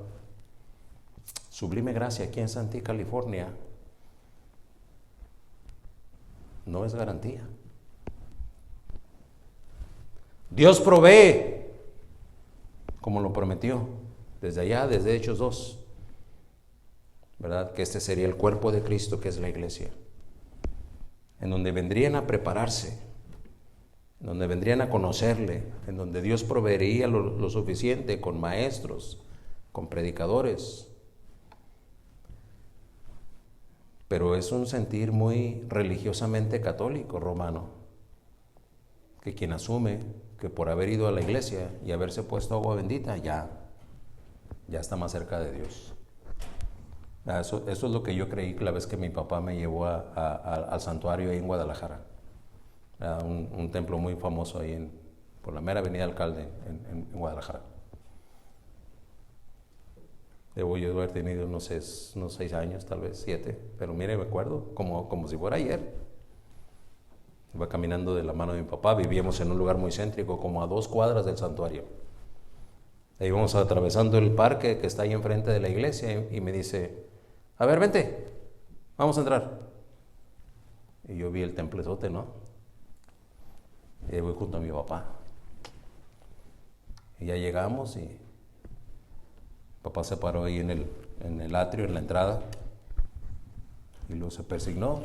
Sublime Gracia aquí en Santee, California, no es garantía. Dios provee, como lo prometió, desde allá, desde Hechos 2, ¿verdad? Que este sería el cuerpo de Cristo, que es la iglesia, en donde vendrían a prepararse, en donde vendrían a conocerle, en donde Dios proveería lo suficiente con maestros, con predicadores. Pero es un sentir muy religiosamente católico, romano, que quien asume que por haber ido a la iglesia y haberse puesto agua bendita, ya está más cerca de Dios. Eso es lo que yo creí la vez que mi papá me llevó al santuario ahí en Guadalajara. Un templo muy famoso ahí por la mera avenida Alcalde en Guadalajara. Debo yo haber tenido unos 6 años, tal vez 7, pero mire, me acuerdo como si fuera ayer. Iba caminando de la mano de mi papá, vivíamos en un lugar muy céntrico, como a 2 cuadras del santuario. Ahí íbamos atravesando el parque que está ahí enfrente de la iglesia y me dice, a ver, vente, vamos a entrar. Y yo vi el templezote, ¿no? Y ahí voy junto a mi papá. Y ya llegamos y papá se paró ahí en el atrio, en la entrada, y luego se persignó,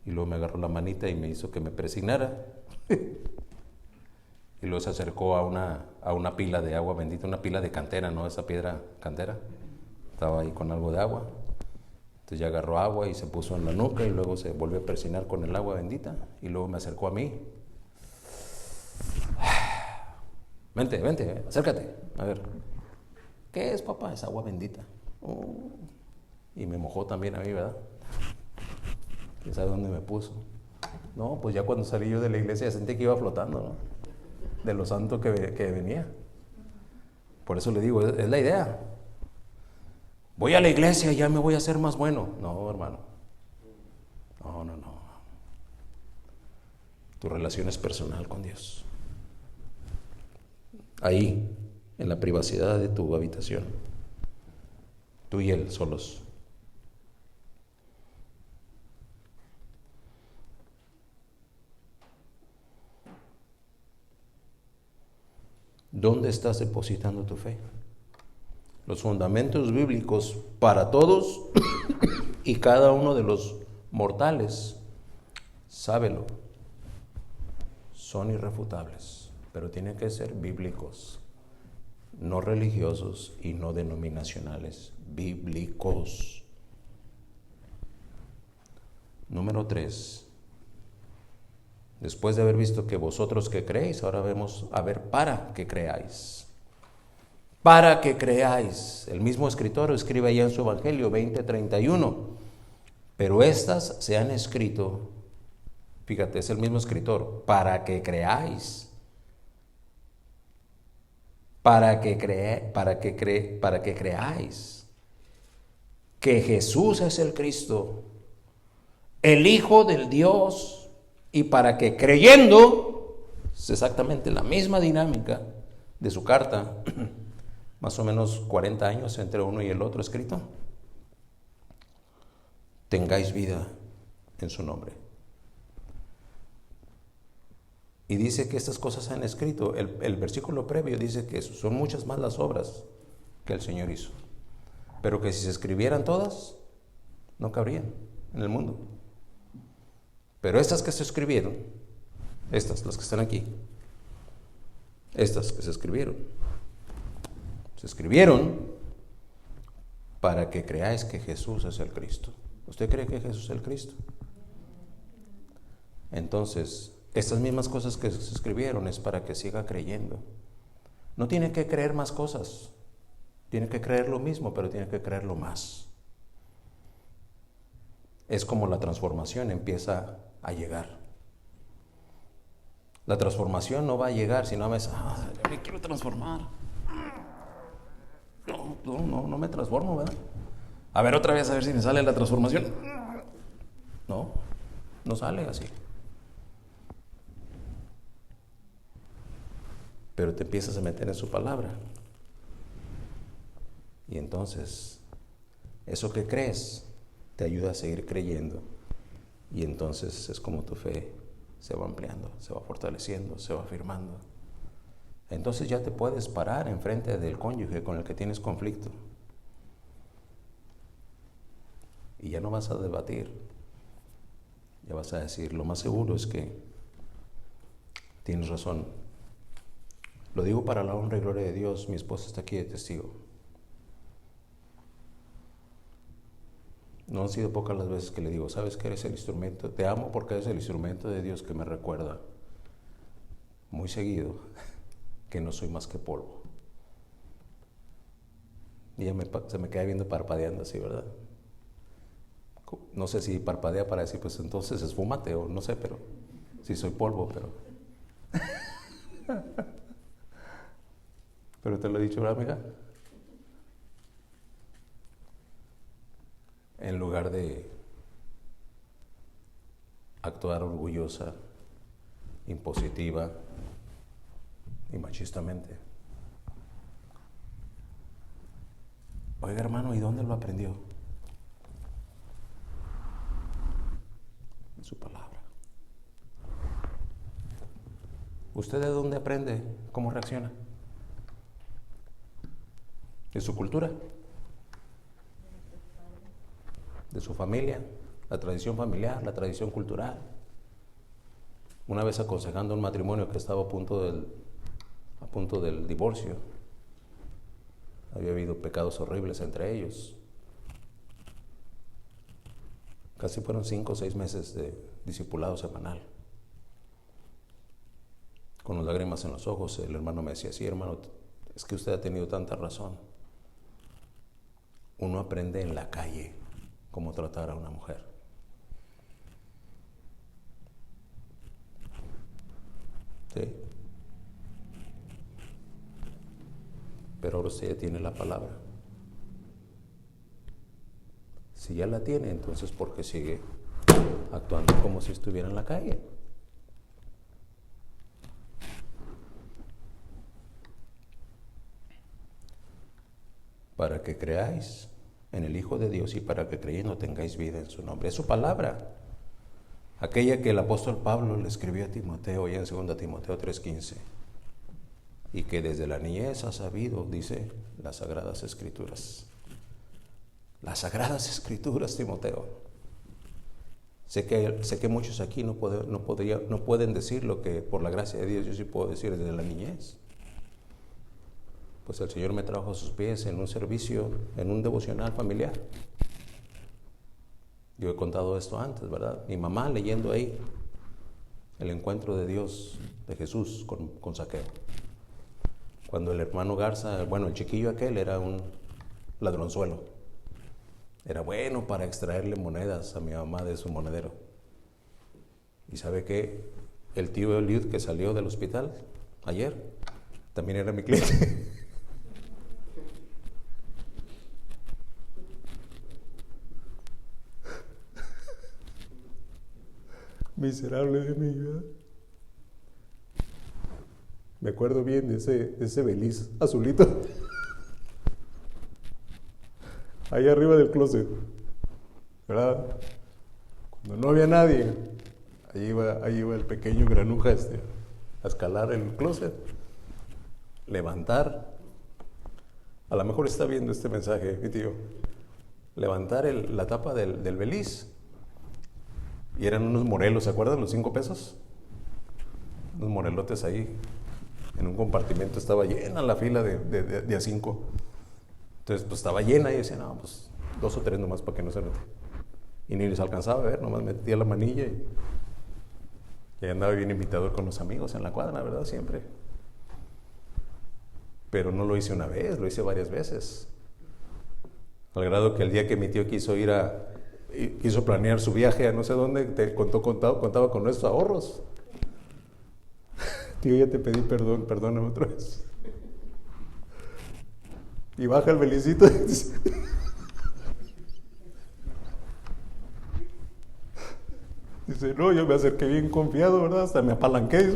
y luego me agarró la manita y me hizo que me persignara, y luego se acercó a una pila de agua bendita, una pila de cantera, ¿no? Esa piedra cantera, estaba ahí con algo de agua, entonces ya agarró agua y se puso en la nuca, y luego se volvió a persignar con el agua bendita, y luego me acercó a mí. Vente, acércate, a ver. ¿Qué es, papá? Es agua bendita. Y me mojó también a mí, ¿verdad? ¿Quién sabe dónde me puso? No, pues ya cuando salí yo de la iglesia sentí que iba flotando, ¿no? De lo santo que venía. Por eso le digo, es la idea. Voy a la iglesia y ya me voy a hacer más bueno. No, hermano. No. Tu relación es personal con Dios. Ahí, en la privacidad de tu habitación, tú y Él solos. ¿Dónde estás depositando tu fe? Los fundamentos bíblicos para todos y cada uno de los mortales, sábelo, son irrefutables, pero tienen que ser bíblicos. No religiosos y no denominacionales, bíblicos. Número 3, Después de haber visto que vosotros que creéis, ahora vemos a ver para que creáis. Para que creáis. El mismo escritor escribe allá en su Evangelio 20:31. Pero estas se han escrito, fíjate, es el mismo escritor, para que creáis. Para que creáis que Jesús es el Cristo, el Hijo del Dios, y para que creyendo, es exactamente la misma dinámica de su carta, más o menos 40 años entre uno y el otro escrito, tengáis vida en su nombre. Y dice que estas cosas se han escrito. El versículo previo dice que son muchas más las obras que el Señor hizo, pero que si se escribieran todas, no cabrían en el mundo. Pero estas que se escribieron, estas, las que están aquí, estas que se escribieron para que creáis que Jesús es el Cristo. ¿Usted cree que Jesús es el Cristo? Entonces, estas mismas cosas que se escribieron es para que siga creyendo. No tiene que creer más cosas, tiene que creer lo mismo, pero tiene que creerlo más. Es como la transformación empieza a llegar. La transformación no va a llegar si no me me quiero transformar. No me transformo, ¿verdad? A ver otra vez, a ver si me sale la transformación. No sale así. Pero te empiezas a meter en su palabra. Y entonces, eso que crees te ayuda a seguir creyendo. Y entonces es como tu fe se va ampliando, se va fortaleciendo, se va afirmando. Entonces ya te puedes parar enfrente del cónyuge con el que tienes conflicto. Y ya no vas a debatir. Ya vas a decir, lo más seguro es que tienes razón. Lo digo para la honra y gloria de Dios, mi esposa está aquí de testigo. No han sido pocas las veces que le digo, ¿sabes que eres el instrumento? Te amo porque eres el instrumento de Dios que me recuerda muy seguido que no soy más que polvo. Y ella se me queda viendo parpadeando así, ¿verdad? No sé si parpadea para decir, pues entonces esfúmate o no sé, pero sí soy polvo, pero... Pero te lo he dicho, ¿verdad, amiga? En lugar de actuar orgullosa, impositiva y machistamente. Oiga, hermano, ¿y dónde lo aprendió? En su palabra. ¿Usted de dónde aprende cómo reacciona? ¿De su cultura? ¿De su familia? ¿La tradición familiar? ¿La tradición cultural? Una vez aconsejando un matrimonio que estaba a punto del divorcio, había habido pecados horribles entre ellos. Casi fueron 5 o 6 meses de discipulado semanal. Con las lágrimas en los ojos, el hermano me decía, sí, hermano, es que usted ha tenido tanta razón. Uno aprende en la calle cómo tratar a una mujer. ¿Sí? Pero ahora usted ya tiene la palabra. Si ya la tiene, entonces ¿por qué sigue actuando como si estuviera en la calle? Para que creáis en el Hijo de Dios y para que creyendo tengáis vida en su nombre. Es su palabra, aquella que el apóstol Pablo le escribió a Timoteo, ya en 2 Timoteo 3:15, y que desde la niñez ha sabido, dice, las Sagradas Escrituras. Las Sagradas Escrituras, Timoteo. Sé que muchos aquí no pueden decir lo que por la gracia de Dios yo sí puedo decir desde la niñez. Pues el Señor me trajo a sus pies en un servicio, en un devocional familiar. Yo he contado esto antes, ¿verdad? Mi mamá leyendo ahí el encuentro de Dios, de Jesús con Zaqueo. Cuando el hermano Garza, bueno, el chiquillo aquel era un ladronzuelo. Era bueno para extraerle monedas a mi mamá de su monedero. ¿Y sabe qué? El tío Eliud que salió del hospital ayer, también era mi cliente. Miserable de mí, ¿verdad? Me acuerdo bien de ese beliz azulito. Ahí arriba del closet, ¿verdad? Cuando no había nadie, ahí iba el pequeño granuja a escalar el closet, levantar. A lo mejor está viendo este mensaje, mi tío. Levantar la tapa del beliz. Y eran unos morelos, ¿se acuerdan? Los 5 pesos. Unos morelotes ahí. En un compartimento estaba llena la fila de A5. Entonces, pues estaba llena y decía, no, pues 2 o 3 nomás para que no se note. Y ni les alcanzaba a ver, nomás metía la manilla y andaba bien invitador con los amigos en la cuadra, ¿verdad? Siempre. Pero no lo hice una vez, lo hice varias veces. Al grado que el día que mi tío quiso planear su viaje a no sé dónde, contaba con nuestros ahorros. Tío, ya te pedí perdón, perdóname otra vez. Y baja el belicito. Dice, no, yo me acerqué bien confiado, ¿verdad? Hasta me apalanqué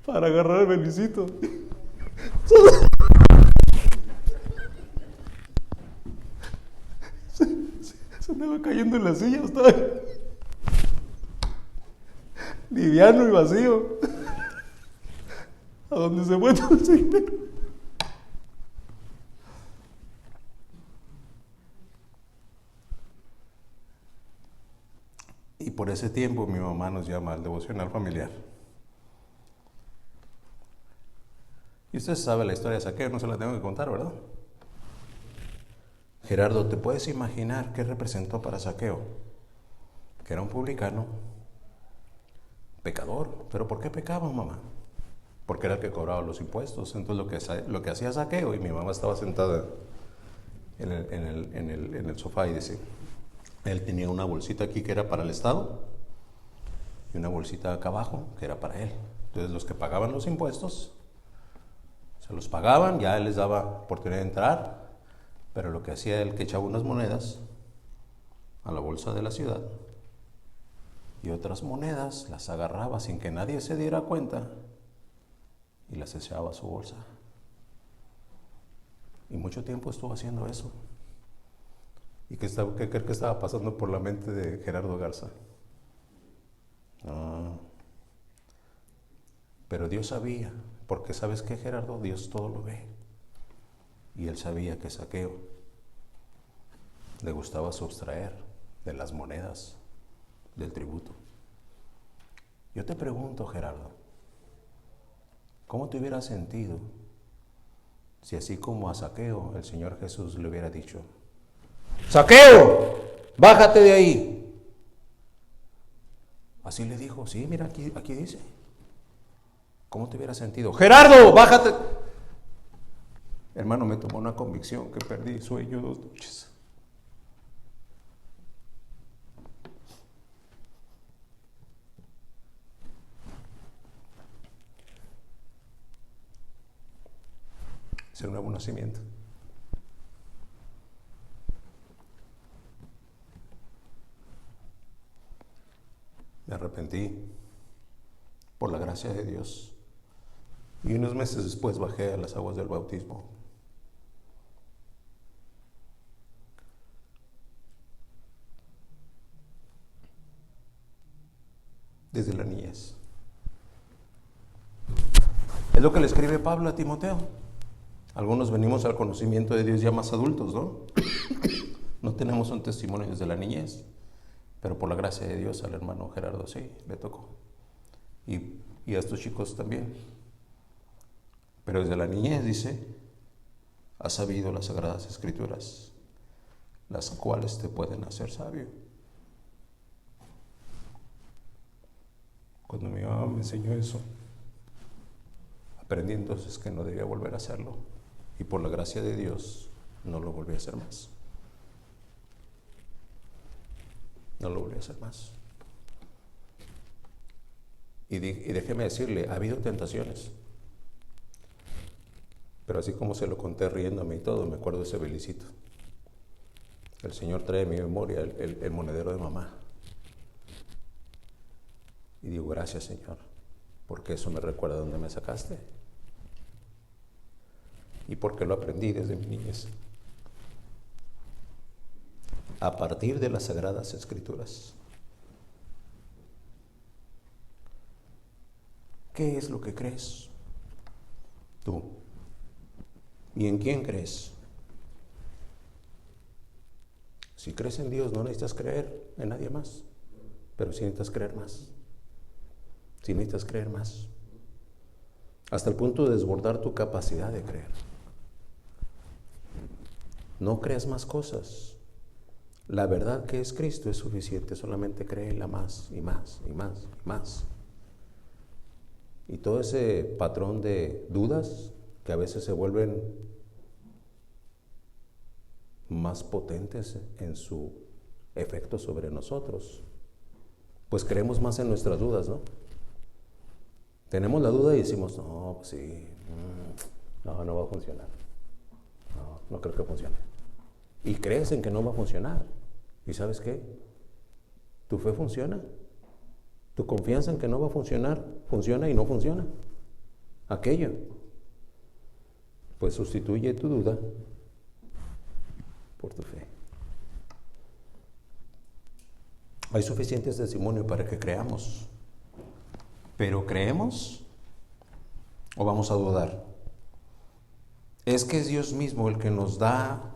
para agarrar el belicito. Se andaba cayendo en la silla, estaba liviano y vacío. ¿A dónde se fue todo ese dinero? Y por ese tiempo mi mamá nos llama al devocional familiar. Y usted sabe la historia de Zaqueo, no se la tengo que contar, ¿verdad? Gerardo, ¿te puedes imaginar qué representó para Zaqueo? Que era un publicano, pecador. ¿Pero por qué pecaba, mamá? Porque era el que cobraba los impuestos. Entonces lo que hacía Zaqueo, y mi mamá estaba sentada en el sofá y decía, él tenía una bolsita aquí que era para el Estado y una bolsita acá abajo que era para él. Entonces los que pagaban los impuestos se los pagaban, ya él les daba oportunidad de entrar, pero lo que hacía él que echaba unas monedas a la bolsa de la ciudad y otras monedas las agarraba sin que nadie se diera cuenta y las echaba a su bolsa. Y mucho tiempo estuvo haciendo eso. ¿Y qué cree que estaba pasando por la mente de Gerardo Garza? Pero Dios sabía, porque ¿sabes qué, Gerardo? Dios todo lo ve. Y él sabía que Zaqueo le gustaba sustraer de las monedas del tributo. Yo te pregunto, Gerardo, ¿cómo te hubieras sentido si así como a Zaqueo el Señor Jesús le hubiera dicho, ¡Zaqueo! ¡Bájate de ahí! Así le dijo, sí, mira, aquí dice. ¿Cómo te hubieras sentido? ¡Gerardo, bájate! Hermano, me tomó una convicción que perdí sueño 2 noches. Es el nuevo nacimiento. Me arrepentí por la gracia de Dios. Y unos meses después bajé a las aguas del bautismo. Desde la niñez. Es lo que le escribe Pablo a Timoteo. Algunos venimos al conocimiento de Dios ya más adultos, ¿no? No tenemos un testimonio desde la niñez. Pero por la gracia de Dios al hermano Gerardo sí, le tocó. Y a estos chicos también. Pero desde la niñez, dice, has sabido las Sagradas Escrituras, las cuales te pueden hacer sabio. Cuando mi mamá me enseñó eso, aprendí entonces que no debía volver a hacerlo. Y por la gracia de Dios, no lo volví a hacer más. No lo volví a hacer más. Y déjeme decirle, ha habido tentaciones. Pero así como se lo conté riéndome y todo, me acuerdo de ese belicito. El Señor trae a mi memoria el monedero de mamá. Y digo, gracias, Señor, porque eso me recuerda dónde me sacaste. Y porque lo aprendí desde mi niñez. A partir de las Sagradas Escrituras. ¿Qué es lo que crees tú? ¿Y en quién crees? Si crees en Dios, no necesitas creer en nadie más, pero sí necesitas creer más. Sí necesitas creer más. Hasta el punto de desbordar tu capacidad de creer. No creas más cosas. La verdad que es Cristo es suficiente, solamente créela más y más y más y más. Y todo ese patrón de dudas que a veces se vuelven más potentes en su efecto sobre nosotros, pues creemos más en nuestras dudas, ¿no? Tenemos la duda y decimos, no, pues sí, no va a funcionar. No creo que funcione. Y crees en que no va a funcionar. ¿Y sabes qué? Tu fe funciona. Tu confianza en que no va a funcionar, funciona y no funciona. Aquello. Pues sustituye tu duda por tu fe. Hay suficientes testimonios para que creamos. ¿Pero creemos o vamos a dudar? Es que es Dios mismo el que nos da,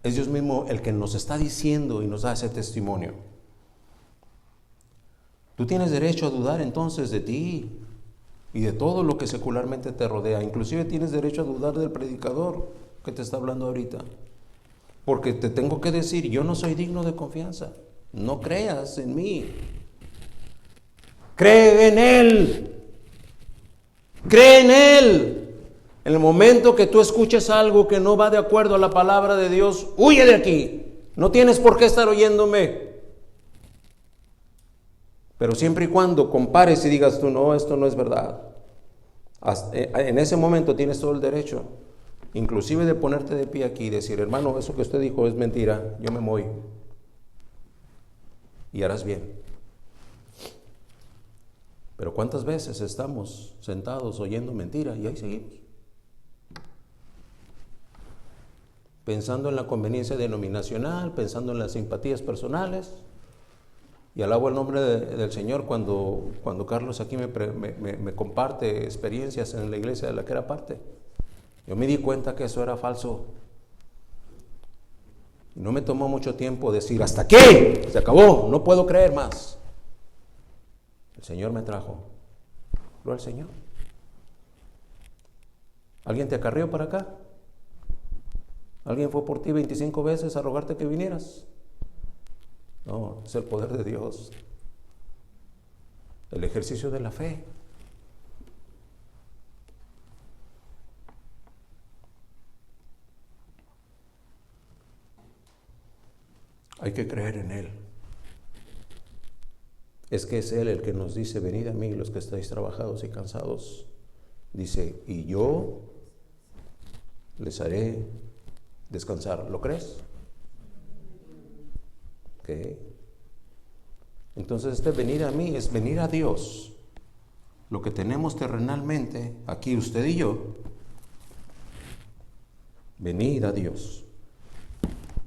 es Dios mismo el que nos está diciendo y nos da ese testimonio. Tú tienes derecho a dudar entonces de ti y de todo lo que secularmente te rodea. Inclusive tienes derecho a dudar del predicador que te está hablando ahorita. Porque te tengo que decir, yo no soy digno de confianza. No creas en mí. Cree en Él. Cree en Él. En el momento que tú escuches algo que no va de acuerdo a la palabra de Dios, huye de aquí. No tienes por qué estar oyéndome. Pero siempre y cuando compares y digas tú, no, esto no es verdad. En ese momento tienes todo el derecho, inclusive de ponerte de pie aquí y decir, hermano, eso que usted dijo es mentira, yo me voy. Y harás bien. Pero ¿cuántas veces estamos sentados oyendo mentira y ahí seguimos? Pensando en la conveniencia denominacional, pensando en las simpatías personales. Y alabo el nombre del Señor cuando Carlos aquí me comparte experiencias en la iglesia de la que era parte. Yo me di cuenta que eso era falso. No me tomó mucho tiempo decir, ¿hasta aquí? Se acabó, no puedo creer más. El Señor me trajo. Gloria al Señor. ¿Alguien te acarreó para acá? ¿Alguien fue por ti 25 veces a rogarte que vinieras? No, es el poder de Dios. El ejercicio de la fe. Hay que creer en Él. Es que es Él el que nos dice, venid a mí los que estáis trabajados y cansados. Dice, y yo les haré descansar. ¿Lo crees? Okay. Entonces venir a mí es venir a Dios. Lo que tenemos terrenalmente, aquí usted y yo, venir a Dios.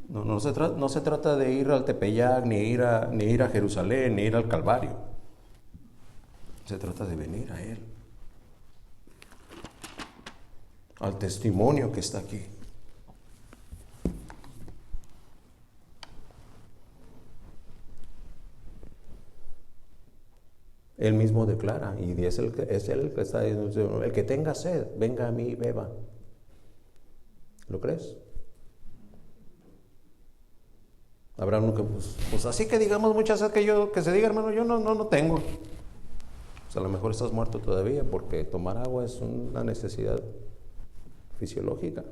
No se trata de ir al Tepeyac, ni ir a Jerusalén, ni ir al Calvario. Se trata de venir a Él. Al testimonio que está aquí. Él mismo declara, y es Él el que está diciendo, el que tenga sed, venga a mí y beba. ¿Lo crees? Habrá uno que, pues así que digamos muchas veces que se diga, hermano, yo no tengo. Pues a lo mejor estás muerto todavía, porque tomar agua es una necesidad fisiológica.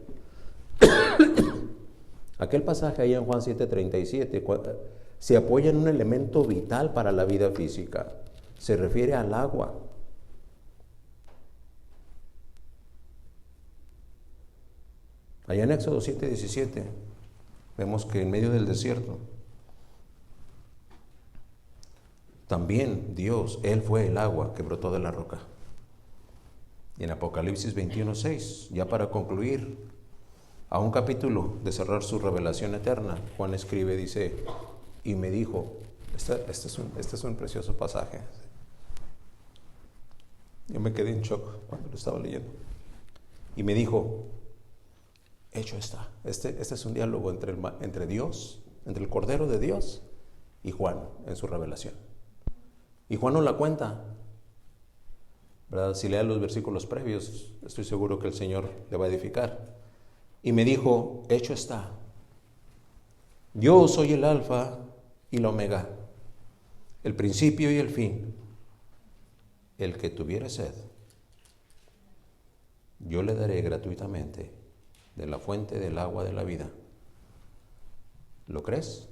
Aquel pasaje ahí en Juan 7:37 se apoya en un elemento vital para la vida física. Se refiere al agua. Allá en Éxodo 7:17 vemos que en medio del desierto también Dios, Él fue el agua que brotó de la roca. Y en Apocalipsis 21:6, ya para concluir, a un capítulo de cerrar su revelación eterna, Juan escribe, dice, y me dijo, este es un precioso pasaje. Yo me quedé en shock cuando lo estaba leyendo. Y me dijo, hecho está. Este es un diálogo entre Dios, entre el Cordero de Dios y Juan en su revelación. Y Juan no la cuenta, ¿verdad? Si lea los versículos previos, estoy seguro que el Señor le va a edificar. Y me dijo, hecho está. Yo soy el alfa y la omega, el principio y el fin. El que tuviere sed, yo le daré gratuitamente de la fuente del agua de la vida. ¿Lo crees?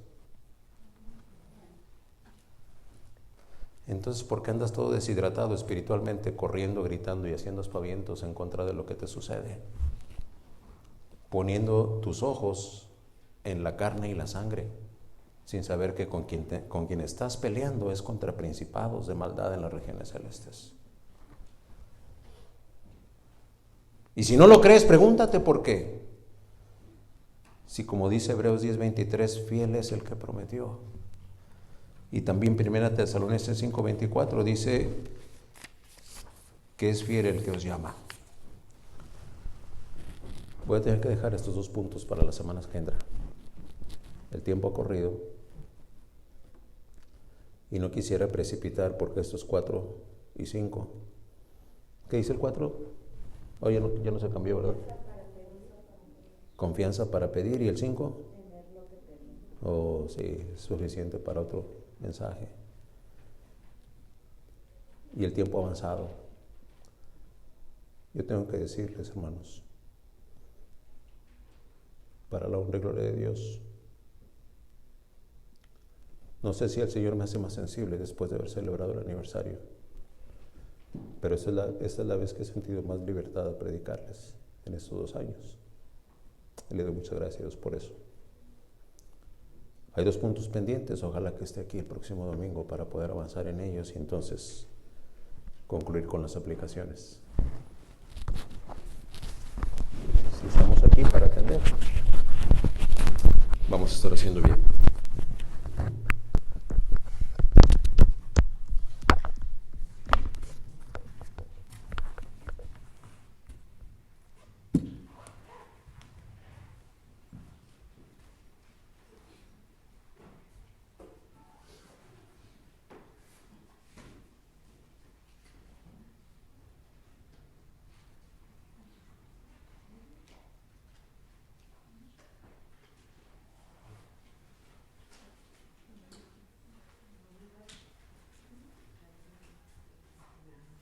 Entonces, ¿por qué andas todo deshidratado espiritualmente, corriendo, gritando y haciendo aspavientos en contra de lo que te sucede? Poniendo tus ojos en la carne y la sangre, sin saber que con quien estás peleando es contra principados de maldad en las regiones celestes. Y si no lo crees, pregúntate por qué. Si como dice Hebreos 10:23, fiel es el que prometió. Y también 1 Tesalonicenses 5:24 dice que es fiel el que os llama. Voy a tener que dejar estos 2 puntos para las semanas que entran. El tiempo ha corrido y no quisiera precipitar porque estos 4 y 5. ¿Qué dice el 4? Oh, ya no se cambió, ¿verdad? Confianza para pedir. ¿Y el 5? Oh, sí, es suficiente para otro mensaje. Y el tiempo avanzado. Yo tengo que decirles, hermanos, para la honra y gloria de Dios, no sé si el Señor me hace más sensible después de haber celebrado el aniversario, pero esta es la vez que he sentido más libertad a predicarles en estos 2 años. Y le doy muchas gracias a Dios por eso. Hay 2 puntos pendientes, ojalá que esté aquí el próximo domingo para poder avanzar en ellos y entonces concluir con las aplicaciones. Si estamos aquí para atender, vamos a estar haciendo bien.